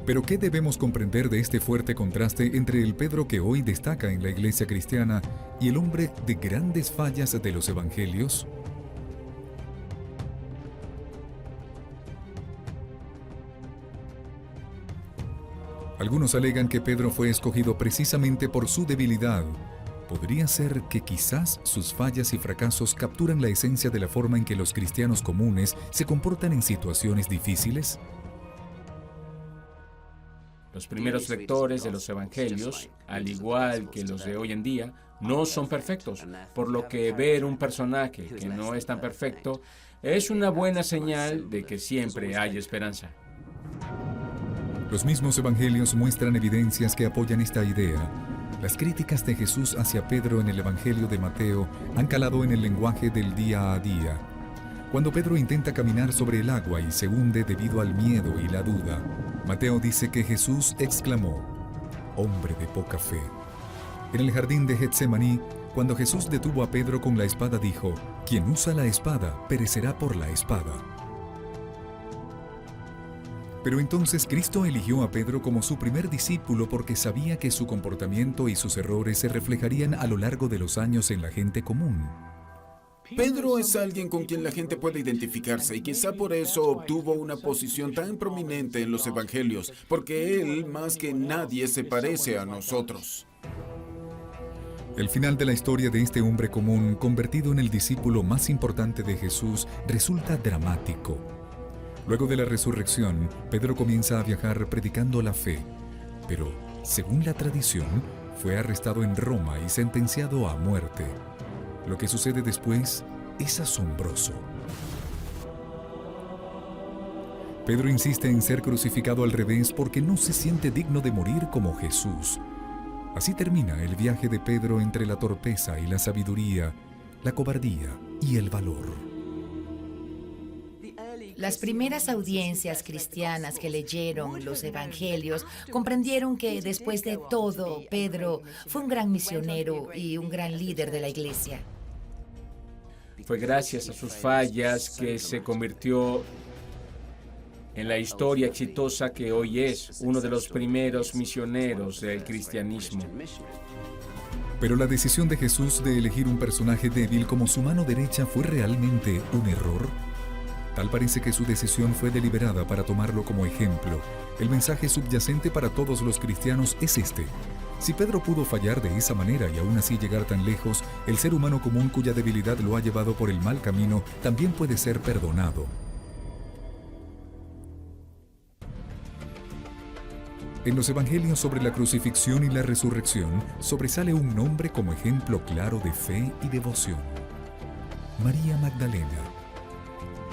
Pero ¿qué debemos comprender de este fuerte contraste entre el Pedro que hoy destaca en la iglesia cristiana y el hombre de grandes fallas de los evangelios? Algunos alegan que Pedro fue escogido precisamente por su debilidad. ¿Podría ser que quizás sus fallas y fracasos capturan la esencia de la forma en que los cristianos comunes se comportan en situaciones difíciles? Los primeros lectores de los evangelios, al igual que los de hoy en día, no son perfectos, por lo que ver un personaje que no es tan perfecto es una buena señal de que siempre hay esperanza. Los mismos evangelios muestran evidencias que apoyan esta idea. Las críticas de Jesús hacia Pedro en el Evangelio de Mateo han calado en el lenguaje del día a día. Cuando Pedro intenta caminar sobre el agua y se hunde debido al miedo y la duda, Mateo dice que Jesús exclamó: «Hombre de poca fe». En el jardín de Getsemaní, cuando Jesús detuvo a Pedro con la espada, dijo: «Quien usa la espada perecerá por la espada». Pero entonces Cristo eligió a Pedro como su primer discípulo porque sabía que su comportamiento y sus errores se reflejarían a lo largo de los años en la gente común. Pedro es alguien con quien la gente puede identificarse y quizá por eso obtuvo una posición tan prominente en los evangelios, porque él más que nadie se parece a nosotros. El final de la historia de este hombre común, convertido en el discípulo más importante de Jesús, resulta dramático. Luego de la resurrección, Pedro comienza a viajar predicando la fe, pero, según la tradición, fue arrestado en Roma y sentenciado a muerte. Lo que sucede después es asombroso. Pedro insiste en ser crucificado al revés porque no se siente digno de morir como Jesús. Así termina el viaje de Pedro entre la torpeza y la sabiduría, la cobardía y el valor. Las primeras audiencias cristianas que leyeron los evangelios comprendieron que después de todo, Pedro fue un gran misionero y un gran líder de la iglesia. Fue gracias a sus fallas que se convirtió en la historia exitosa que hoy es, uno de los primeros misioneros del cristianismo. Pero la decisión de Jesús de elegir un personaje débil como su mano derecha fue realmente un error. Tal parece que su decisión fue deliberada para tomarlo como ejemplo. El mensaje subyacente para todos los cristianos es este: si Pedro pudo fallar de esa manera y aún así llegar tan lejos, el ser humano común cuya debilidad lo ha llevado por el mal camino también puede ser perdonado. En los evangelios sobre la crucifixión y la resurrección, sobresale un nombre como ejemplo claro de fe y devoción: María Magdalena.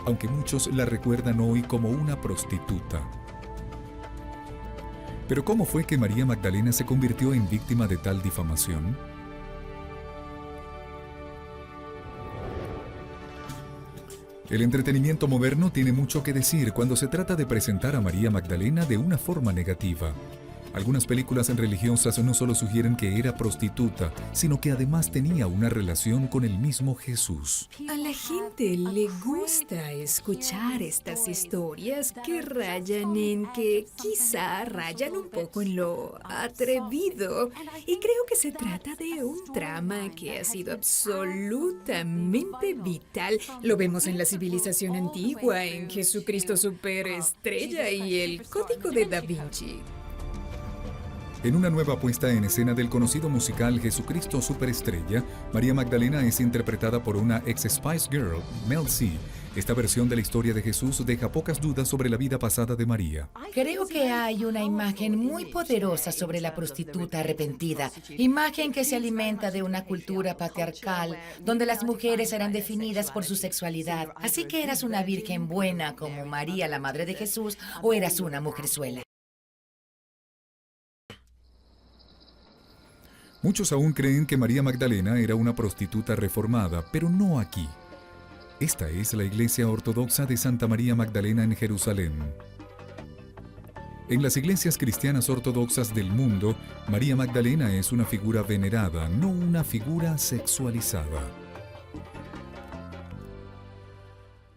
Aunque muchos la recuerdan hoy como una prostituta. Pero ¿cómo fue que María Magdalena se convirtió en víctima de tal difamación? El entretenimiento moderno tiene mucho que decir cuando se trata de presentar a María Magdalena de una forma negativa. Algunas películas religiosas no solo sugieren que era prostituta, sino que además tenía una relación con el mismo Jesús. A la gente le gusta escuchar estas historias que rayan en que quizá rayan un poco en lo atrevido. Y creo que se trata de un trama que ha sido absolutamente vital. Lo vemos en la civilización antigua, en Jesucristo Superestrella y el Código de Da Vinci. En una nueva puesta en escena del conocido musical Jesucristo Superestrella, María Magdalena es interpretada por una ex Spice Girl, Mel C, Esta versión de la historia de Jesús deja pocas dudas sobre la vida pasada de María. Creo que hay una imagen muy poderosa sobre la prostituta arrepentida, imagen que se alimenta de una cultura patriarcal donde las mujeres eran definidas por su sexualidad. Así que eras una virgen buena como María, la madre de Jesús, o eras una mujerzuela. Muchos aún creen que María Magdalena era una prostituta reformada, pero no aquí. Esta es la iglesia ortodoxa de Santa María Magdalena en Jerusalén. En las iglesias cristianas ortodoxas del mundo, María Magdalena es una figura venerada, no una figura sexualizada.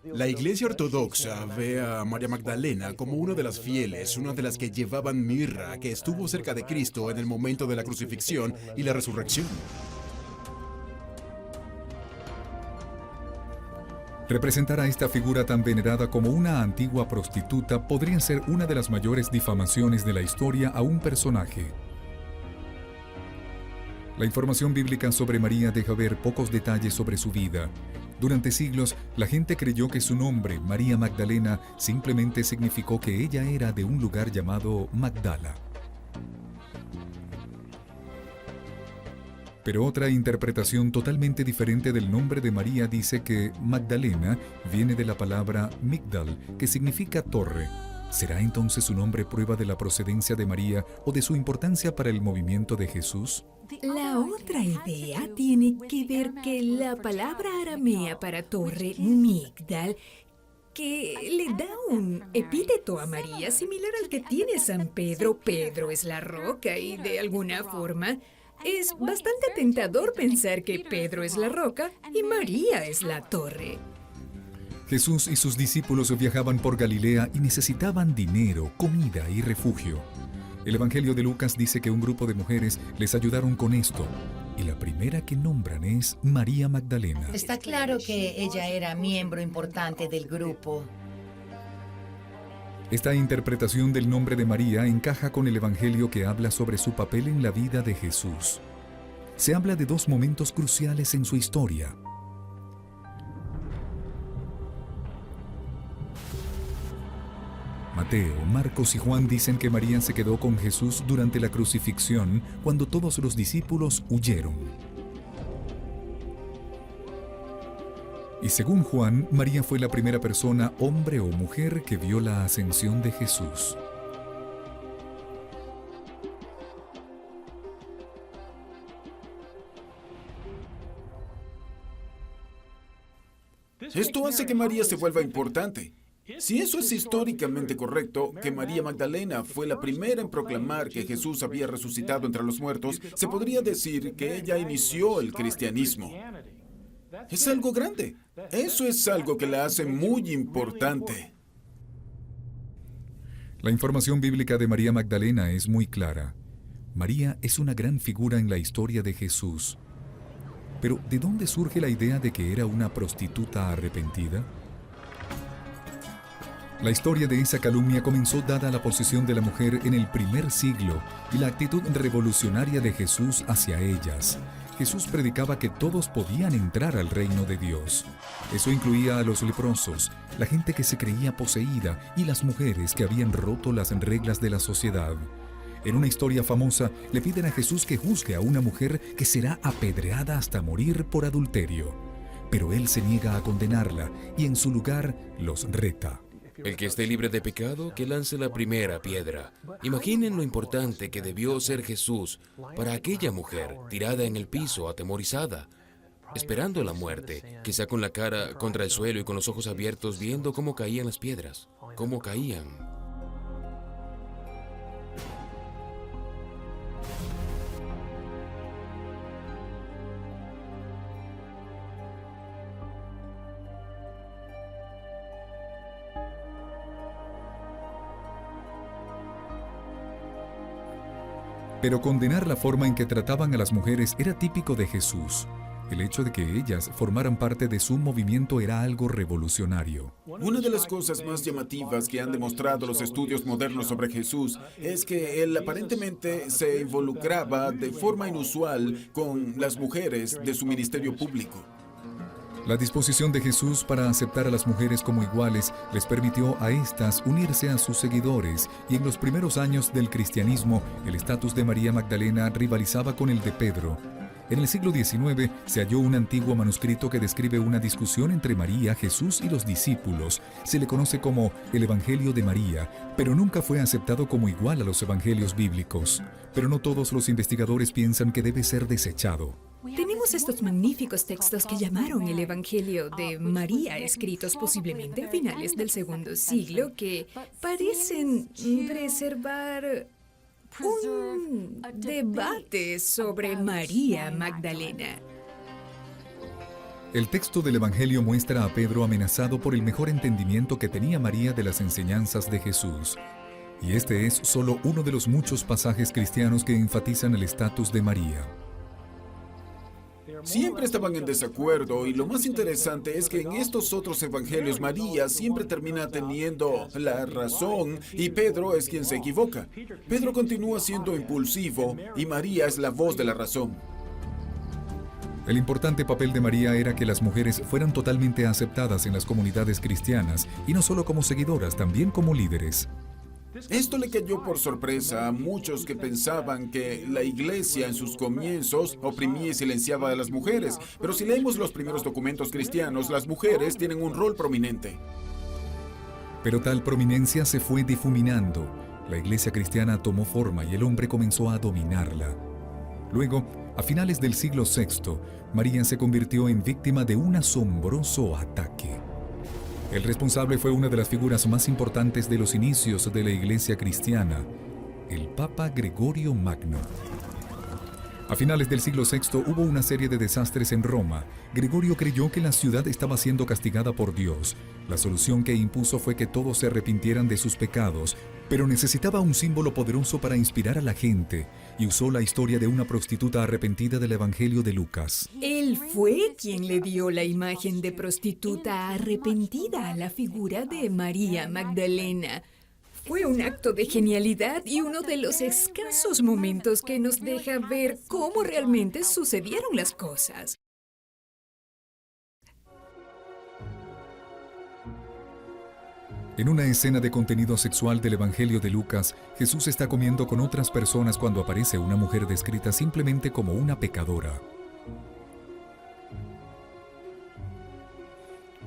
La iglesia ortodoxa ve a María Magdalena como una de las fieles, una de las que llevaban mirra, que estuvo cerca de Cristo en el momento de la crucifixión y la resurrección. Representar a esta figura tan venerada como una antigua prostituta podría ser una de las mayores difamaciones de la historia a un personaje. La información bíblica sobre María deja ver pocos detalles sobre su vida. Durante siglos, la gente creyó que su nombre, María Magdalena, simplemente significó que ella era de un lugar llamado Magdala. Pero otra interpretación totalmente diferente del nombre de María dice que Magdalena viene de la palabra Migdal, que significa torre. ¿Será entonces su nombre prueba de la procedencia de María o de su importancia para el movimiento de Jesús? La otra idea tiene que ver que la palabra aramea para torre, Migdal, que le da un epíteto a María similar al que tiene San Pedro. Pedro es la roca y de alguna forma es bastante tentador pensar que Pedro es la roca y María es la torre. Jesús y sus discípulos viajaban por Galilea y necesitaban dinero, comida y refugio. El Evangelio de Lucas dice que un grupo de mujeres les ayudaron con esto, y la primera que nombran es María Magdalena. Está claro que ella era miembro importante del grupo. Esta interpretación del nombre de María encaja con el Evangelio que habla sobre su papel en la vida de Jesús. Se habla de dos momentos cruciales en su historia. Mateo, Marcos y Juan dicen que María se quedó con Jesús durante la crucifixión cuando todos los discípulos huyeron. Y según Juan, María fue la primera persona, hombre o mujer, que vio la ascensión de Jesús. Esto hace que María se vuelva importante. Si eso es históricamente correcto, que María Magdalena fue la primera en proclamar que Jesús había resucitado entre los muertos, se podría decir que ella inició el cristianismo. Es algo grande. Eso es algo que la hace muy importante. La información bíblica de María Magdalena es muy clara. María es una gran figura en la historia de Jesús. Pero, ¿de dónde surge la idea de que era una prostituta arrepentida? La historia de esa calumnia comenzó dada la posición de la mujer en el primer siglo y la actitud revolucionaria de Jesús hacia ellas. Jesús predicaba que todos podían entrar al reino de Dios. Eso incluía a los leprosos, la gente que se creía poseída y las mujeres que habían roto las reglas de la sociedad. En una historia famosa, le piden a Jesús que juzgue a una mujer que será apedreada hasta morir por adulterio. Pero él se niega a condenarla y en su lugar los reta. El que esté libre de pecado, que lance la primera piedra. Imaginen lo importante que debió ser Jesús para aquella mujer tirada en el piso, atemorizada, esperando la muerte, quizá con la cara contra el suelo y con los ojos abiertos, viendo cómo caían las piedras, cómo caían. Pero condenar la forma en que trataban a las mujeres era típico de Jesús. El hecho de que ellas formaran parte de su movimiento era algo revolucionario. Una de las cosas más llamativas que han demostrado los estudios modernos sobre Jesús es que él aparentemente se involucraba de forma inusual con las mujeres de su ministerio público. La disposición de Jesús para aceptar a las mujeres como iguales les permitió a éstas unirse a sus seguidores, y en los primeros años del cristianismo, el estatus de María Magdalena rivalizaba con el de Pedro. En el siglo XIX se halló un antiguo manuscrito que describe una discusión entre María, Jesús y los discípulos. Se le conoce como el Evangelio de María, pero nunca fue aceptado como igual a los evangelios bíblicos. Pero no todos los investigadores piensan que debe ser desechado. Tenemos estos magníficos textos que llamaron el Evangelio de María, escritos posiblemente a finales del segundo siglo, que parecen preservar un debate sobre María Magdalena. El texto del Evangelio muestra a Pedro amenazado por el mejor entendimiento que tenía María de las enseñanzas de Jesús. Y este es solo uno de los muchos pasajes cristianos que enfatizan el estatus de María. Siempre estaban en desacuerdo, y lo más interesante es que en estos otros evangelios María siempre termina teniendo la razón y Pedro es quien se equivoca. Pedro continúa siendo impulsivo y María es la voz de la razón. El importante papel de María era que las mujeres fueran totalmente aceptadas en las comunidades cristianas, y no solo como seguidoras, también como líderes. Esto le cayó por sorpresa a muchos que pensaban que la iglesia en sus comienzos oprimía y silenciaba a las mujeres. Pero si leemos los primeros documentos cristianos, las mujeres tienen un rol prominente. Pero tal prominencia se fue difuminando. La iglesia cristiana tomó forma y el hombre comenzó a dominarla. Luego, a finales del siglo VI, María se convirtió en víctima de un asombroso ataque. El responsable fue una de las figuras más importantes de los inicios de la iglesia cristiana, el Papa Gregorio Magno. A finales del siglo VI hubo una serie de desastres en Roma. Gregorio creyó que la ciudad estaba siendo castigada por Dios. La solución que impuso fue que todos se arrepintieran de sus pecados, pero necesitaba un símbolo poderoso para inspirar a la gente, y usó la historia de una prostituta arrepentida del Evangelio de Lucas. Él fue quien le dio la imagen de prostituta arrepentida a la figura de María Magdalena. Fue un acto de genialidad y uno de los escasos momentos que nos deja ver cómo realmente sucedieron las cosas. En una escena de contenido sexual del Evangelio de Lucas, Jesús está comiendo con otras personas cuando aparece una mujer descrita simplemente como una pecadora.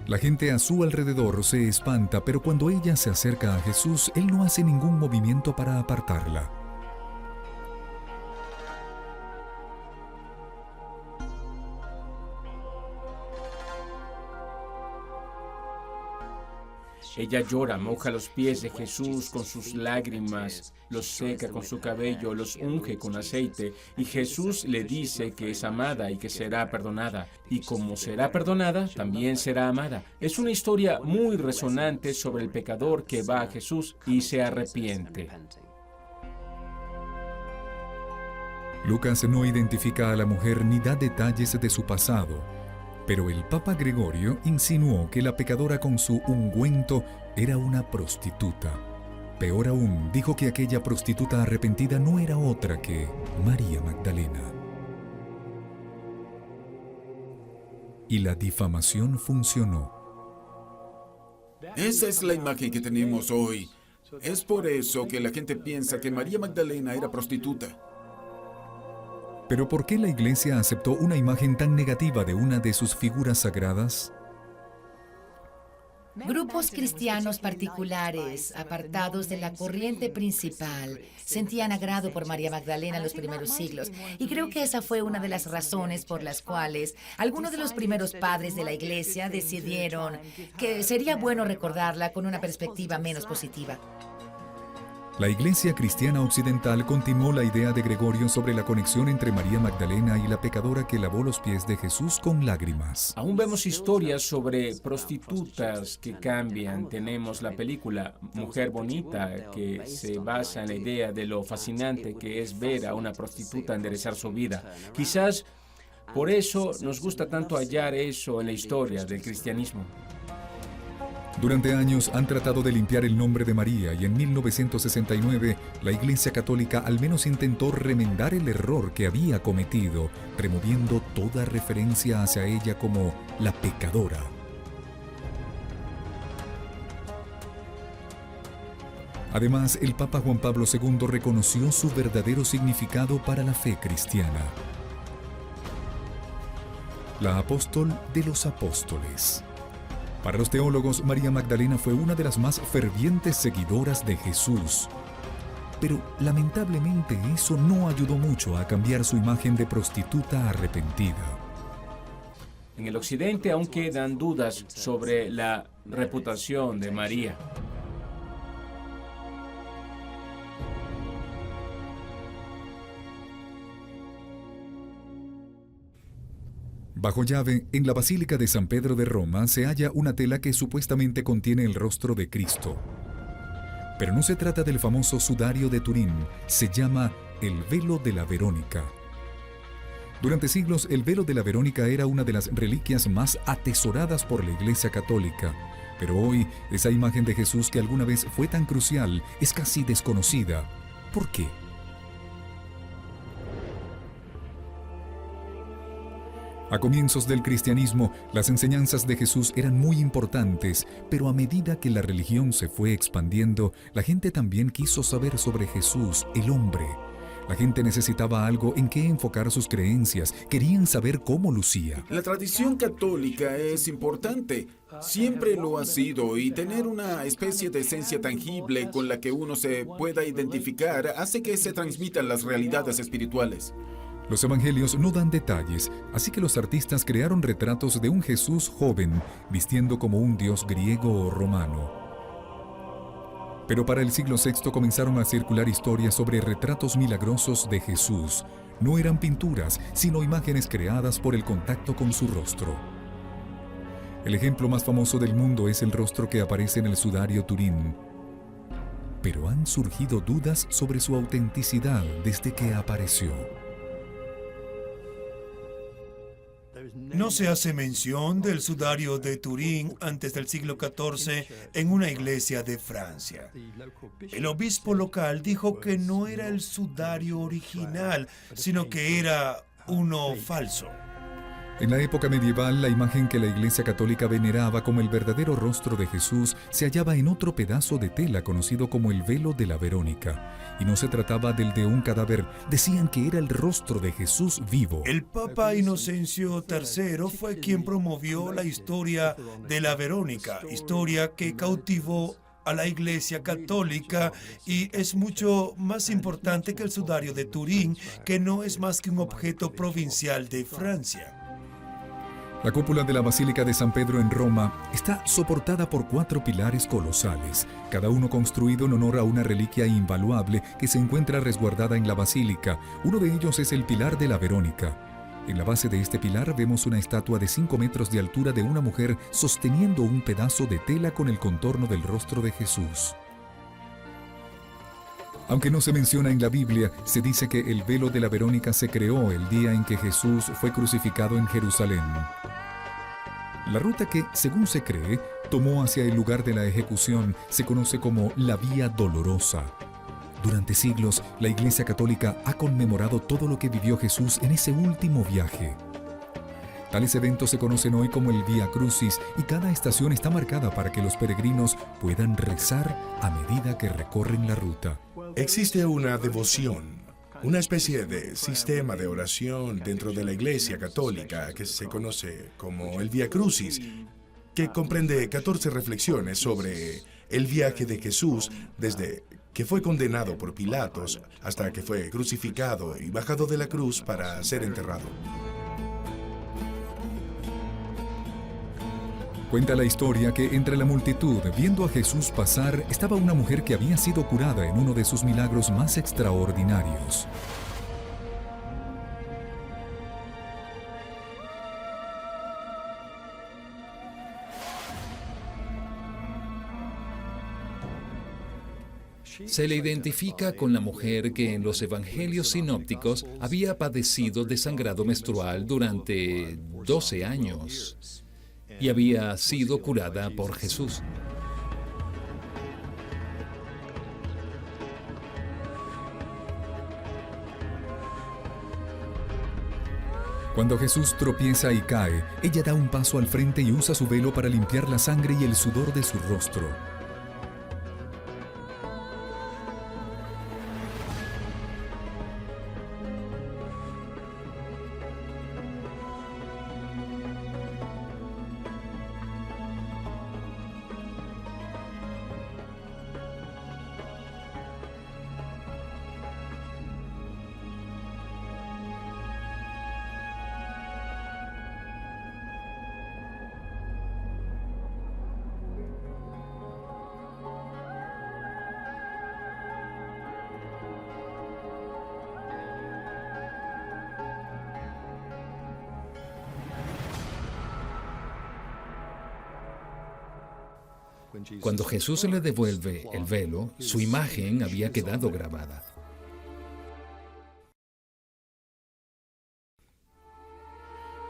La gente a su alrededor se espanta, pero cuando ella se acerca a Jesús, Él no hace ningún movimiento para apartarla. Ella llora, moja los pies de Jesús con sus lágrimas, los seca con su cabello, los unge con aceite, y Jesús le dice que es amada y que será perdonada. Y como será perdonada, también será amada. Es una historia muy resonante sobre el pecador que va a Jesús y se arrepiente. Lucas no identifica a la mujer ni da detalles de su pasado. Pero el Papa Gregorio insinuó que la pecadora con su ungüento era una prostituta. Peor aún, dijo que aquella prostituta arrepentida no era otra que María Magdalena. Y la difamación funcionó. Esa es la imagen que tenemos hoy. Es por eso que la gente piensa que María Magdalena era prostituta. ¿Pero por qué la Iglesia aceptó una imagen tan negativa de una de sus figuras sagradas? Grupos cristianos particulares, apartados de la corriente principal, sentían agrado por María Magdalena en los primeros siglos, y creo que esa fue una de las razones por las cuales algunos de los primeros padres de la Iglesia decidieron que sería bueno recordarla con una perspectiva menos positiva. La Iglesia Cristiana Occidental continuó la idea de Gregorio sobre la conexión entre María Magdalena y la pecadora que lavó los pies de Jesús con lágrimas. Aún vemos historias sobre prostitutas que cambian. Tenemos la película Mujer Bonita, que se basa en la idea de lo fascinante que es ver a una prostituta enderezar su vida. Quizás por eso nos gusta tanto hallar eso en la historia del cristianismo. Durante años han tratado de limpiar el nombre de María y en 1969 la Iglesia Católica al menos intentó remendar el error que había cometido, removiendo toda referencia hacia ella como la pecadora. Además, el Papa Juan Pablo II reconoció su verdadero significado para la fe cristiana. La apóstol de los apóstoles. Para los teólogos, María Magdalena fue una de las más fervientes seguidoras de Jesús. Pero lamentablemente eso no ayudó mucho a cambiar su imagen de prostituta arrepentida. En el occidente aún quedan dudas sobre la reputación de María. Bajo llave, en la Basílica de San Pedro de Roma se halla una tela que supuestamente contiene el rostro de Cristo. Pero no se trata del famoso sudario de Turín, se llama el velo de la Verónica. Durante siglos, el velo de la Verónica era una de las reliquias más atesoradas por la Iglesia Católica, pero hoy esa imagen de Jesús que alguna vez fue tan crucial es casi desconocida. ¿Por qué? A comienzos del cristianismo, las enseñanzas de Jesús eran muy importantes, pero a medida que la religión se fue expandiendo, la gente también quiso saber sobre Jesús, el hombre. La gente necesitaba algo en qué enfocar sus creencias, querían saber cómo lucía. La tradición católica es importante, siempre lo ha sido, y tener una especie de esencia tangible con la que uno se pueda identificar hace que se transmitan las realidades espirituales. Los evangelios no dan detalles, así que los artistas crearon retratos de un Jesús joven, vistiendo como un dios griego o romano. Pero para el siglo VI comenzaron a circular historias sobre retratos milagrosos de Jesús. No eran pinturas, sino imágenes creadas por el contacto con su rostro. El ejemplo más famoso del mundo es el rostro que aparece en el sudario Turín. Pero han surgido dudas sobre su autenticidad desde que apareció. No se hace mención del sudario de Turín antes del siglo XIV en una iglesia de Francia. El obispo local dijo que no era el sudario original, sino que era uno falso. En la época medieval, la imagen que la Iglesia Católica veneraba como el verdadero rostro de Jesús se hallaba en otro pedazo de tela conocido como el velo de la Verónica. Y no se trataba del de un cadáver, decían que era el rostro de Jesús vivo. El Papa Inocencio III fue quien promovió la historia de la Verónica, historia que cautivó a la Iglesia Católica y es mucho más importante que el sudario de Turín, que no es más que un objeto provincial de Francia. La cúpula de la Basílica de San Pedro en Roma está soportada por 4 pilares colosales, cada uno construido en honor a una reliquia invaluable que se encuentra resguardada en la basílica. Uno de ellos es el pilar de la Verónica. En la base de este pilar vemos una estatua de 5 metros de altura de una mujer sosteniendo un pedazo de tela con el contorno del rostro de Jesús. Aunque no se menciona en la Biblia, se dice que el velo de la Verónica se creó el día en que Jesús fue crucificado en Jerusalén. La ruta que, según se cree, tomó hacia el lugar de la ejecución se conoce como la Vía Dolorosa. Durante siglos, la Iglesia Católica ha conmemorado todo lo que vivió Jesús en ese último viaje. Tales eventos se conocen hoy como el Vía Crucis y cada estación está marcada para que los peregrinos puedan rezar a medida que recorren la ruta. Existe una devoción, una especie de sistema de oración dentro de la Iglesia Católica que se conoce como el Vía Crucis, que comprende 14 reflexiones sobre el viaje de Jesús desde que fue condenado por Pilatos hasta que fue crucificado y bajado de la cruz para ser enterrado. Cuenta la historia que entre la multitud, viendo a Jesús pasar, estaba una mujer que había sido curada en uno de sus milagros más extraordinarios. Se le identifica con la mujer que en los evangelios sinópticos había padecido de sangrado menstrual durante 12 años y había sido curada por Jesús. Cuando Jesús tropieza y cae, ella da un paso al frente y usa su velo para limpiar la sangre y el sudor de su rostro. Cuando Jesús le devuelve el velo, su imagen había quedado grabada.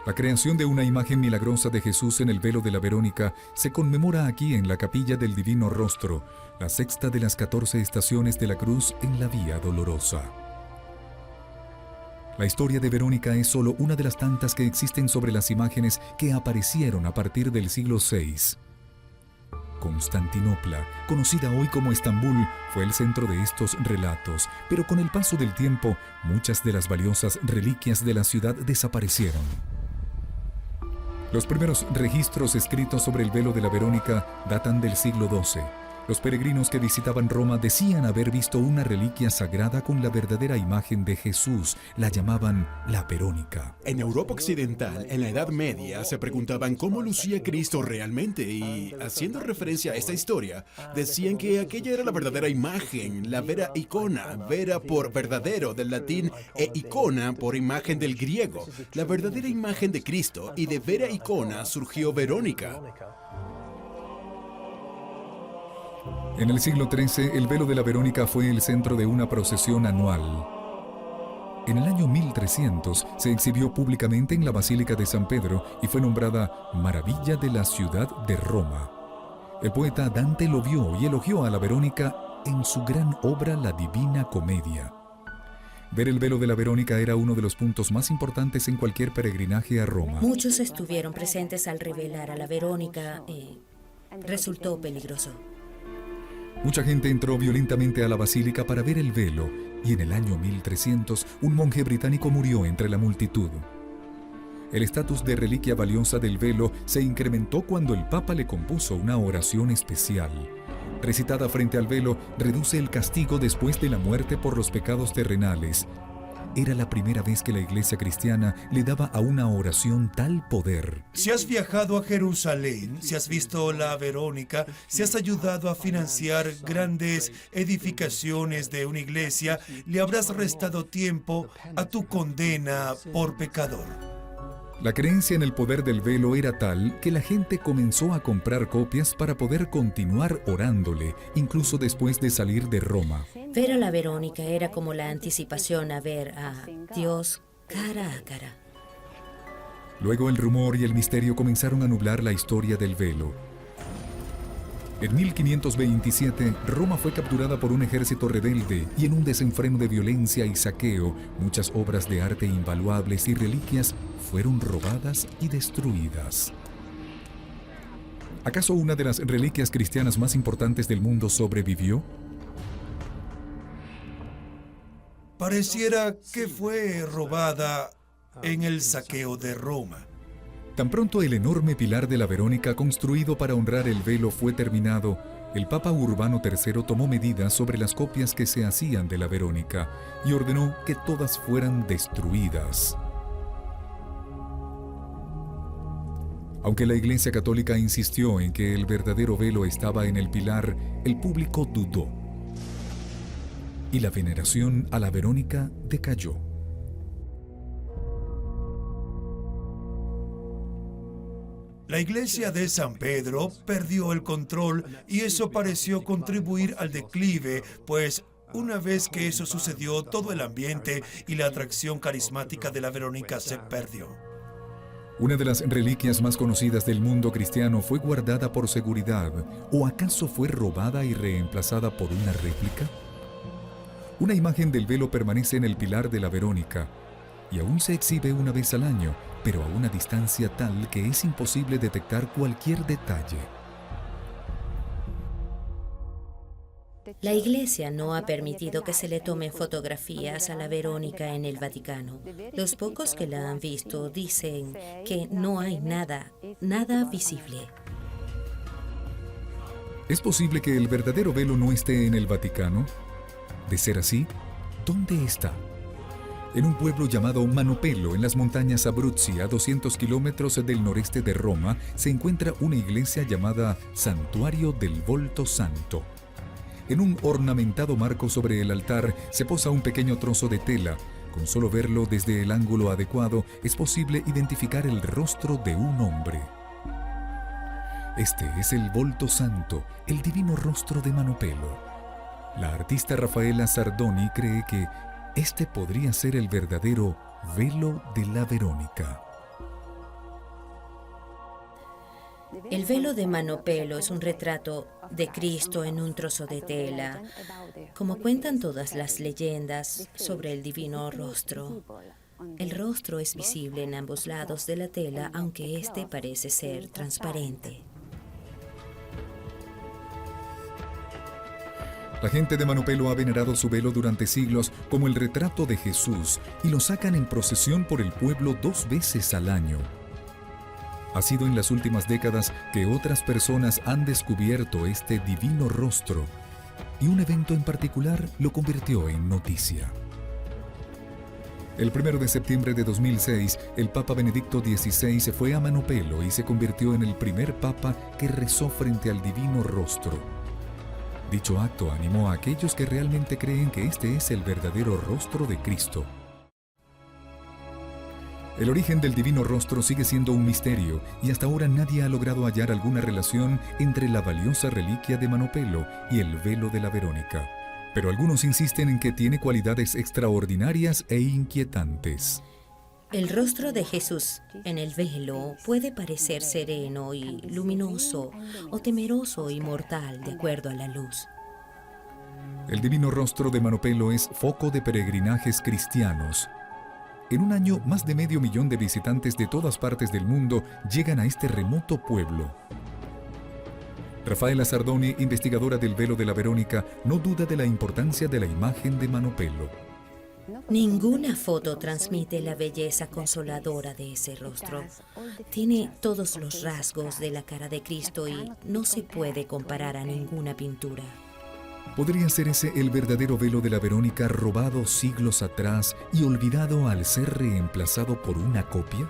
La creación de una imagen milagrosa de Jesús en el velo de la Verónica se conmemora aquí en la Capilla del Divino Rostro, la sexta de las 14 estaciones de la cruz en la Vía Dolorosa. La historia de Verónica es solo una de las tantas que existen sobre las imágenes que aparecieron a partir del siglo VI. Constantinopla, conocida hoy como Estambul, fue el centro de estos relatos, pero con el paso del tiempo, muchas de las valiosas reliquias de la ciudad desaparecieron. Los primeros registros escritos sobre el velo de la Verónica datan del siglo XII. Los peregrinos que visitaban Roma decían haber visto una reliquia sagrada con la verdadera imagen de Jesús. La llamaban la Verónica. En Europa Occidental, en la Edad Media, se preguntaban cómo lucía Cristo realmente y, haciendo referencia a esta historia, decían que aquella era la verdadera imagen, la vera icona, vera por verdadero del latín e icona por imagen del griego. La verdadera imagen de Cristo, y de vera icona surgió Verónica. En el siglo XIII, el velo de la Verónica fue el centro de una procesión anual. En el año 1300 se exhibió públicamente en la Basílica de San Pedro y fue nombrada Maravilla de la ciudad de Roma. El poeta Dante lo vio y elogió a la Verónica en su gran obra La Divina Comedia. Ver el velo de la Verónica era uno de los puntos más importantes en cualquier peregrinaje a Roma. Muchos estuvieron presentes al revelar a la Verónica y resultó peligroso. Mucha gente entró violentamente a la basílica para ver el velo, y en el año 1300 un monje británico murió entre la multitud. El estatus de reliquia valiosa del velo se incrementó cuando el Papa le compuso una oración especial. Recitada frente al velo, reduce el castigo después de la muerte por los pecados terrenales. Era la primera vez que la iglesia cristiana le daba a una oración tal poder. Si has viajado a Jerusalén, si has visto la Verónica, si has ayudado a financiar grandes edificaciones de una iglesia, le habrás restado tiempo a tu condena por pecador. La creencia en el poder del velo era tal que la gente comenzó a comprar copias para poder continuar orándole, incluso después de salir de Roma. Ver a la Verónica era como la anticipación a ver a Dios cara a cara. Luego el rumor y el misterio comenzaron a nublar la historia del velo. En 1527, Roma fue capturada por un ejército rebelde y en un desenfreno de violencia y saqueo, muchas obras de arte invaluables y reliquias fueron robadas y destruidas. ¿Acaso una de las reliquias cristianas más importantes del mundo sobrevivió? Pareciera que fue robada en el saqueo de Roma. Tan pronto el enorme pilar de la Verónica construido para honrar el velo fue terminado, el Papa Urbano III tomó medidas sobre las copias que se hacían de la Verónica y ordenó que todas fueran destruidas. Aunque la Iglesia Católica insistió en que el verdadero velo estaba en el pilar, el público dudó y la veneración a la Verónica decayó. La iglesia de San Pedro perdió el control y eso pareció contribuir al declive, pues una vez que eso sucedió, todo el ambiente y la atracción carismática de la Verónica se perdió. Una de las reliquias más conocidas del mundo cristiano fue guardada por seguridad, ¿o acaso fue robada y reemplazada por una réplica? Una imagen del velo permanece en el pilar de la Verónica. y aún se exhibe una vez al año, pero a una distancia tal que es imposible detectar cualquier detalle. La Iglesia no ha permitido que se le tomen fotografías a la Verónica en el Vaticano. Los pocos que la han visto dicen que no hay nada visible. ¿Es posible que el verdadero velo no esté en el Vaticano? De ser así, ¿dónde está? En un pueblo llamado Manopelo, en las montañas Abruzzi, a 200 kilómetros del noreste de Roma, se encuentra una iglesia llamada Santuario del Volto Santo. En un ornamentado marco sobre el altar se posa un pequeño trozo de tela. Con solo verlo desde el ángulo adecuado, es posible identificar el rostro de un hombre. Este es el Volto Santo, el divino rostro de Manopelo. La artista Rafaela Sardoni cree que este podría ser el verdadero velo de la Verónica. El velo de Manopelo es un retrato de Cristo en un trozo de tela, como cuentan todas las leyendas sobre el divino rostro. El rostro es visible en ambos lados de la tela, aunque este parece ser transparente. La gente de Manopelo ha venerado su velo durante siglos como el retrato de Jesús y lo sacan en procesión por el pueblo 2 veces al año. Ha sido en las últimas décadas que otras personas han descubierto este divino rostro y un evento en particular lo convirtió en noticia. El 1 de septiembre de 2006, el Papa Benedicto XVI se fue a Manopelo y se convirtió en el primer papa que rezó frente al divino rostro. Dicho acto animó a aquellos que realmente creen que este es el verdadero rostro de Cristo. El origen del divino rostro sigue siendo un misterio y hasta ahora nadie ha logrado hallar alguna relación entre la valiosa reliquia de Manopelo y el velo de la Verónica. Pero algunos insisten en que tiene cualidades extraordinarias e inquietantes. El rostro de Jesús en el velo puede parecer sereno y luminoso o temeroso y mortal de acuerdo a la luz. El divino rostro de Manopelo es foco de peregrinajes cristianos. En un año, más de 500,000 de visitantes de todas partes del mundo llegan a este remoto pueblo. Rafaela Sardoni, investigadora del velo de la Verónica, no duda de la importancia de la imagen de Manopelo. Ninguna foto transmite la belleza consoladora de ese rostro. Tiene todos los rasgos de la cara de Cristo y no se puede comparar a ninguna pintura. ¿Podría ser ese el verdadero velo de la Verónica robado siglos atrás y olvidado al ser reemplazado por una copia?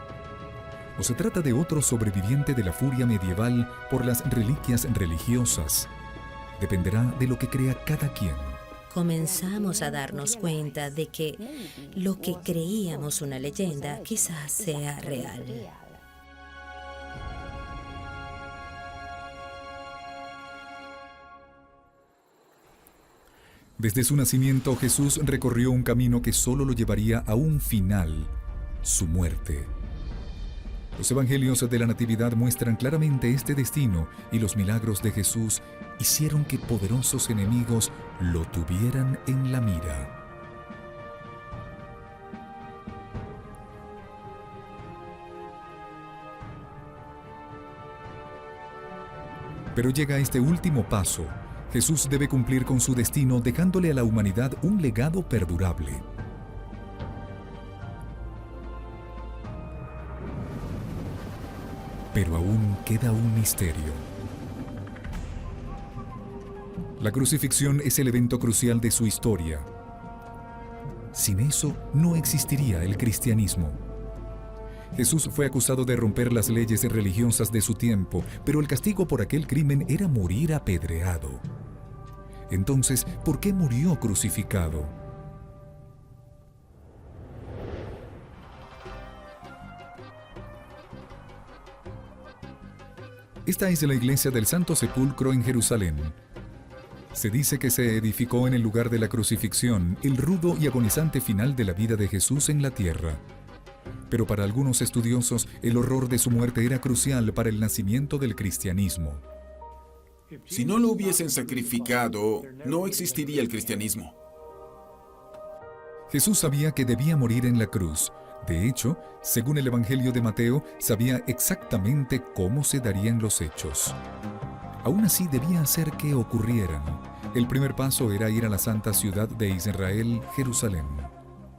¿O se trata de otro sobreviviente de la furia medieval por las reliquias religiosas? Dependerá de lo que crea cada quien. Comenzamos a darnos cuenta de que lo que creíamos una leyenda quizás sea real. Desde su nacimiento, Jesús recorrió un camino que solo lo llevaría a un final, su muerte. Los evangelios de la Natividad muestran claramente este destino y los milagros de Jesús hicieron que poderosos enemigos lo tuvieran en la mira. Pero llega este último paso. Jesús debe cumplir con su destino dejándole a la humanidad un legado perdurable. Pero aún queda un misterio. La crucifixión es el evento crucial de su historia. Sin eso, no existiría el cristianismo. Jesús fue acusado de romper las leyes religiosas de su tiempo, pero el castigo por aquel crimen era morir apedreado. Entonces, ¿por qué murió crucificado? Esta es la iglesia del Santo Sepulcro en Jerusalén. Se dice que se edificó en el lugar de la crucifixión, el rudo y agonizante final de la vida de Jesús en la tierra. Pero para algunos estudiosos, el horror de su muerte era crucial para el nacimiento del cristianismo. Si no lo hubiesen sacrificado, no existiría el cristianismo. Jesús sabía que debía morir en la cruz. De hecho, según el Evangelio de Mateo, sabía exactamente cómo se darían los hechos. Aún así, debía hacer que ocurrieran. El primer paso era ir a la santa ciudad de Israel, Jerusalén.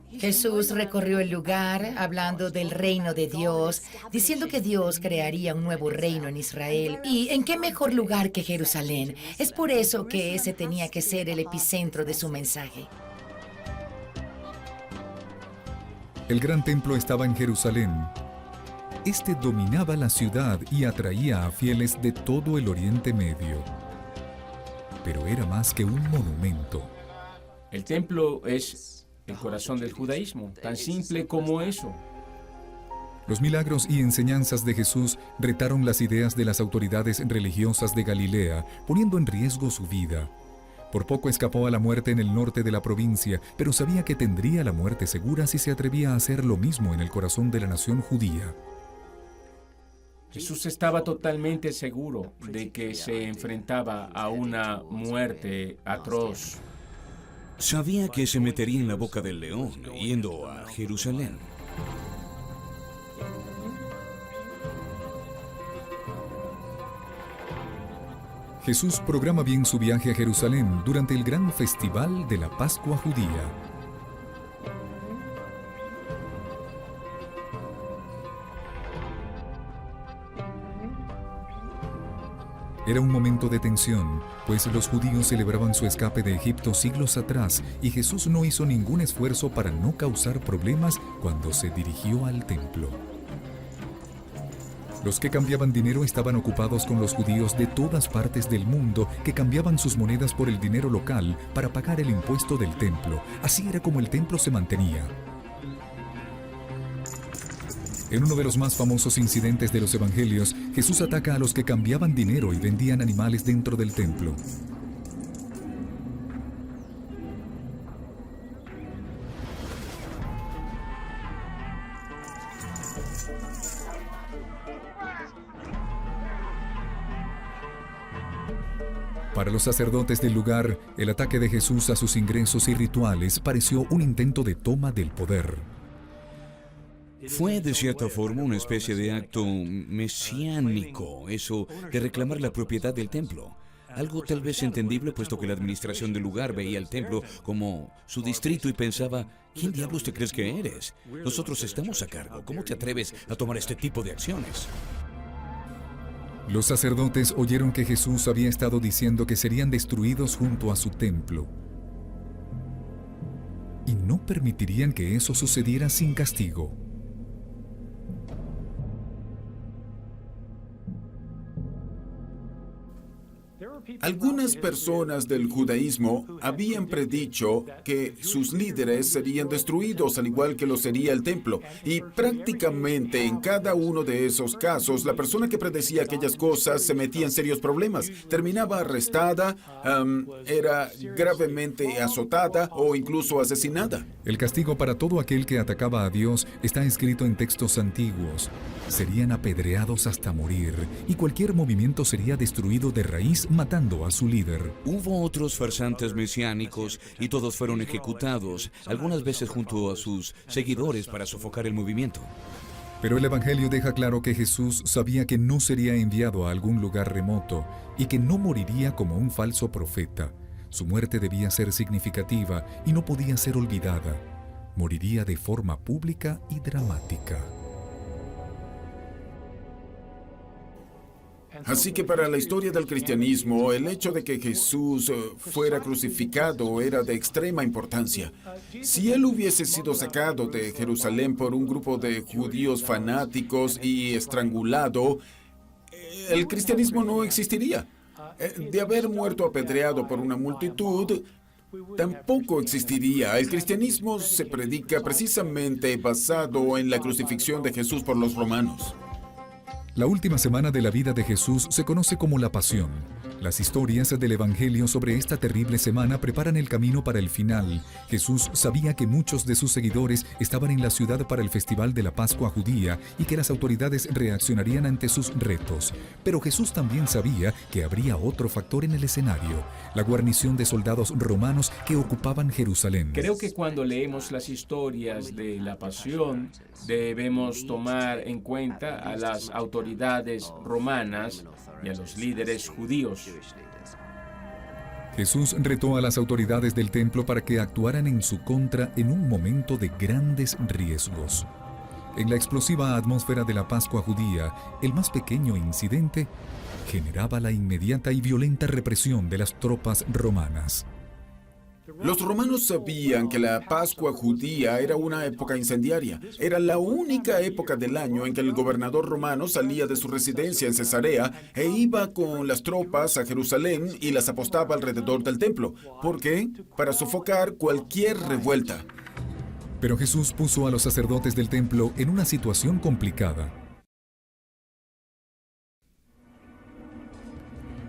Jesús recorrió el lugar hablando del reino de Dios, diciendo que Dios crearía un nuevo reino en Israel. ¿Y en qué mejor lugar que Jerusalén? Es por eso que ese tenía que ser el epicentro de su mensaje. El gran templo estaba en Jerusalén. Este dominaba la ciudad y atraía a fieles de todo el Oriente Medio. Pero era más que un monumento. El templo es el corazón del judaísmo, tan simple como eso. Los milagros y enseñanzas de Jesús retaron las ideas de las autoridades religiosas de Galilea, poniendo en riesgo su vida. Por poco escapó a la muerte en el norte de la provincia, pero sabía que tendría la muerte segura si se atrevía a hacer lo mismo en el corazón de la nación judía. Jesús estaba totalmente seguro de que se enfrentaba a una muerte atroz. Sabía que se metería en la boca del león, yendo a Jerusalén. Jesús programa bien su viaje a Jerusalén durante el gran festival de la Pascua judía. Era un momento de tensión, pues los judíos celebraban su escape de Egipto siglos atrás y Jesús no hizo ningún esfuerzo para no causar problemas cuando se dirigió al templo. Los que cambiaban dinero estaban ocupados con los judíos de todas partes del mundo que cambiaban sus monedas por el dinero local para pagar el impuesto del templo. Así era como el templo se mantenía. En uno de los más famosos incidentes de los evangelios, Jesús ataca a los que cambiaban dinero y vendían animales dentro del templo. Para los sacerdotes del lugar, el ataque de Jesús a sus ingresos y rituales pareció un intento de toma del poder. Fue de cierta forma una especie de acto mesiánico, eso de reclamar la propiedad del templo. Algo tal vez entendible, puesto que la administración del lugar veía el templo como su distrito y pensaba, ¿quién diablos te crees que eres? Nosotros estamos a cargo, ¿cómo te atreves a tomar este tipo de acciones? Los sacerdotes oyeron que Jesús había estado diciendo que serían destruidos junto a su templo. Y no permitirían que eso sucediera sin castigo. Algunas personas del judaísmo habían predicho que sus líderes serían destruidos, al igual que lo sería el templo. Y prácticamente en cada uno de esos casos, la persona que predecía aquellas cosas se metía en serios problemas. Terminaba arrestada, era gravemente azotada o incluso asesinada. El castigo para todo aquel que atacaba a Dios está escrito en textos antiguos. Serían apedreados hasta morir, y cualquier movimiento sería destruido de raíz, matando a su líder. Hubo otros farsantes mesiánicos y todos fueron ejecutados, algunas veces junto a sus seguidores para sofocar el movimiento. Pero el Evangelio deja claro que Jesús sabía que no sería enviado a algún lugar remoto y que no moriría como un falso profeta. Su muerte debía ser significativa y no podía ser olvidada. Moriría de forma pública y dramática. Así que para la historia del cristianismo, el hecho de que Jesús fuera crucificado era de extrema importancia. Si él hubiese sido sacado de Jerusalén por un grupo de judíos fanáticos y estrangulado, el cristianismo no existiría. De haber muerto apedreado por una multitud, tampoco existiría. El cristianismo se predica precisamente basado en la crucifixión de Jesús por los romanos. La última semana de la vida de Jesús se conoce como la Pasión. Las historias del Evangelio sobre esta terrible semana preparan el camino para el final. Jesús sabía que muchos de sus seguidores estaban en la ciudad para el festival de la Pascua judía y que las autoridades reaccionarían ante sus retos. Pero Jesús también sabía que habría otro factor en el escenario: la guarnición de soldados romanos que ocupaban Jerusalén. Creo que cuando leemos las historias de la Pasión, debemos tomar en cuenta a las autoridades romanas y a los líderes judíos. Jesús retó a las autoridades del templo para que actuaran en su contra en un momento de grandes riesgos. En la explosiva atmósfera de la Pascua judía, el más pequeño incidente generaba la inmediata y violenta represión de las tropas romanas. Los romanos sabían que la Pascua judía era una época incendiaria. Era la única época del año en que el gobernador romano salía de su residencia en Cesarea e iba con las tropas a Jerusalén y las apostaba alrededor del templo. ¿Por qué? Para sofocar cualquier revuelta. Pero Jesús puso a los sacerdotes del templo en una situación complicada.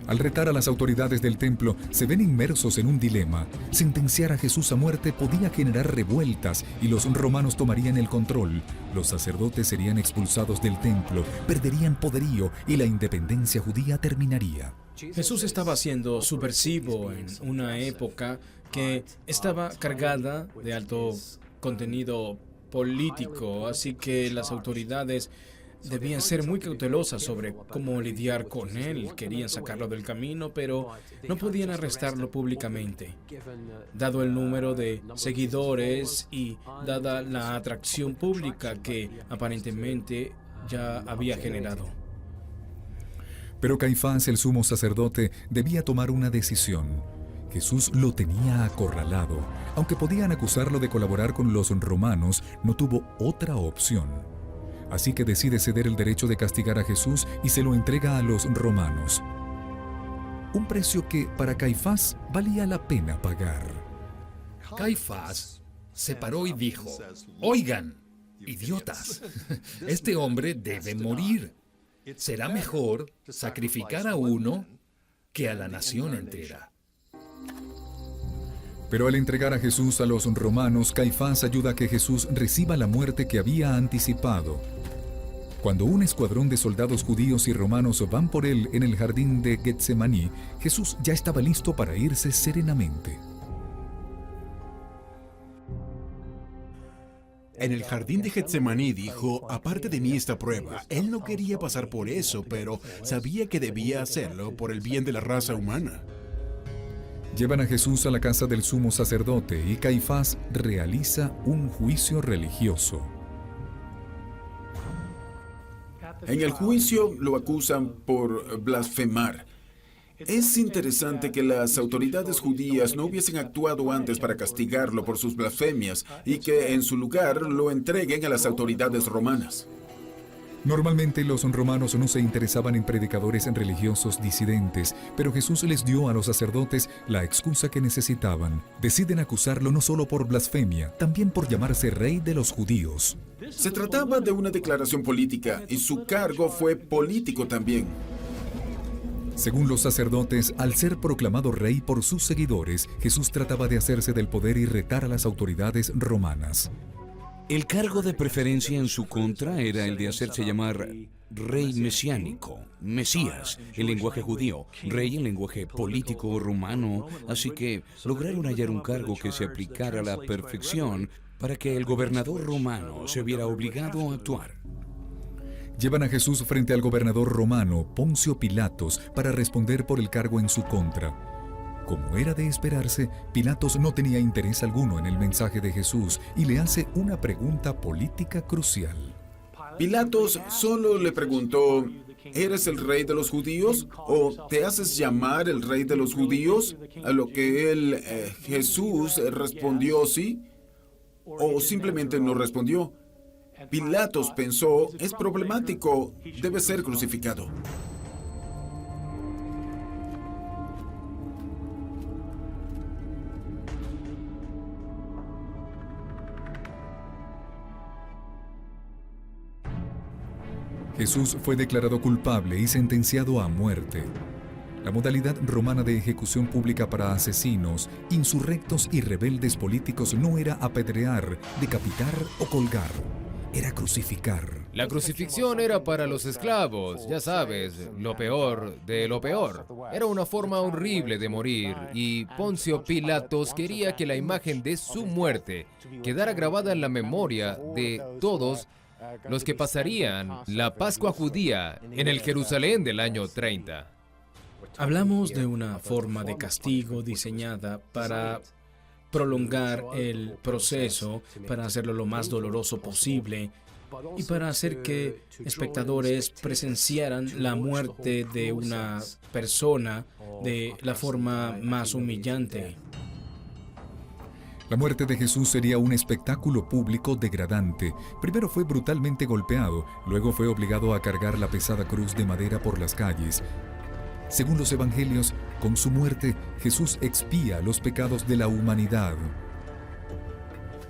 Al retar a las autoridades del templo, se ven inmersos en un dilema. Sentenciar a Jesús a muerte podía generar revueltas y los romanos tomarían el control. Los sacerdotes serían expulsados del templo, perderían poderío y la independencia judía terminaría. Jesús estaba siendo subversivo en una época que estaba cargada de alto contenido político, así que las autoridades debían ser muy cautelosas sobre cómo lidiar con él. Querían sacarlo del camino, pero no podían arrestarlo públicamente. Dado el número de seguidores y dada la atracción pública que aparentemente ya había generado. Pero Caifás, el sumo sacerdote, debía tomar una decisión. Jesús lo tenía acorralado. Aunque podían acusarlo de colaborar con los romanos, no tuvo otra opción. Así que decide ceder el derecho de castigar a Jesús y se lo entrega a los romanos. Un precio que para Caifás valía la pena pagar. Caifás se paró y dijo: «Oigan, idiotas, este hombre debe morir. Será mejor sacrificar a uno que a la nación entera». Pero al entregar a Jesús a los romanos, Caifás ayuda a que Jesús reciba la muerte que había anticipado. Cuando un escuadrón de soldados judíos y romanos van por él en el jardín de Getsemaní, Jesús ya estaba listo para irse serenamente. En el jardín de Getsemaní dijo: «Aparte de mí esta prueba». Él no quería pasar por eso, pero sabía que debía hacerlo por el bien de la raza humana. Llevan a Jesús a la casa del sumo sacerdote y Caifás realiza un juicio religioso. En el juicio lo acusan por blasfemar. Es interesante que las autoridades judías no hubiesen actuado antes para castigarlo por sus blasfemias y que en su lugar lo entreguen a las autoridades romanas. Normalmente los romanos no se interesaban en predicadores religiosos disidentes, pero Jesús les dio a los sacerdotes la excusa que necesitaban. Deciden acusarlo no solo por blasfemia, también por llamarse rey de los judíos. Se trataba de una declaración política y su cargo fue político también. Según los sacerdotes, al ser proclamado rey por sus seguidores, Jesús trataba de hacerse del poder y retar a las autoridades romanas. El cargo de preferencia en su contra era el de hacerse llamar rey mesiánico, Mesías, en lenguaje judío, rey en lenguaje político romano, así que lograron hallar un cargo que se aplicara a la perfección para que el gobernador romano se viera obligado a actuar. Llevan a Jesús frente al gobernador romano, Poncio Pilatos, para responder por el cargo en su contra. Como era de esperarse, Pilatos no tenía interés alguno en el mensaje de Jesús y le hace una pregunta política crucial. Pilatos solo le preguntó: ¿eres el rey de los judíos? ¿O te haces llamar el rey de los judíos? A lo que Jesús respondió sí, o simplemente no respondió. Pilatos pensó: es problemático, debe ser crucificado. Jesús fue declarado culpable y sentenciado a muerte. La modalidad romana de ejecución pública para asesinos, insurrectos y rebeldes políticos no era apedrear, decapitar o colgar, era crucificar. La crucifixión era para los esclavos, ya sabes, lo peor de lo peor. Era una forma horrible de morir y Poncio Pilatos quería que la imagen de su muerte quedara grabada en la memoria de todos los que pasarían la Pascua judía en el Jerusalén del año 30. Hablamos de una forma de castigo diseñada para prolongar el proceso, para hacerlo lo más doloroso posible y para hacer que espectadores presenciaran la muerte de una persona de la forma más humillante. La muerte de Jesús sería un espectáculo público degradante. Primero fue brutalmente golpeado, luego fue obligado a cargar la pesada cruz de madera por las calles. Según los evangelios, con su muerte, Jesús expía los pecados de la humanidad.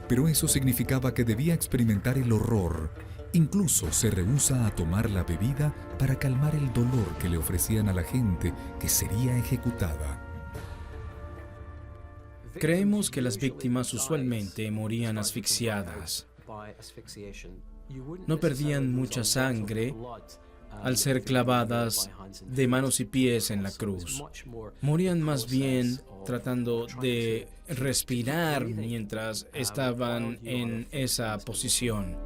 Pero eso significaba que debía experimentar el horror. Incluso se rehúsa a tomar la bebida para calmar el dolor que le ofrecían a la gente que sería ejecutada. Creemos que las víctimas usualmente morían asfixiadas. No perdían mucha sangre al ser clavadas de manos y pies en la cruz. Morían más bien tratando de respirar mientras estaban en esa posición.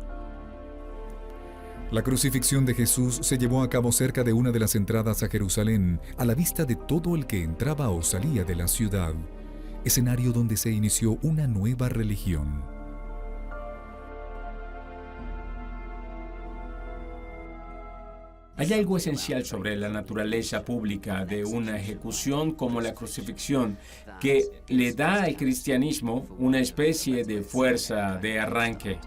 La crucifixión de Jesús se llevó a cabo cerca de una de las entradas a Jerusalén, a la vista de todo el que entraba o salía de la ciudad, escenario donde se inició una nueva religión. Hay algo esencial sobre la naturaleza pública de una ejecución como la crucifixión que le da al cristianismo una especie de fuerza de arranque.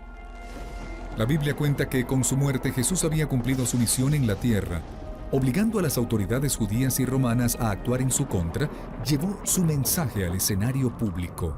La Biblia cuenta que con su muerte Jesús había cumplido su misión en la tierra. Obligando a las autoridades judías y romanas a actuar en su contra, llevó su mensaje al escenario público.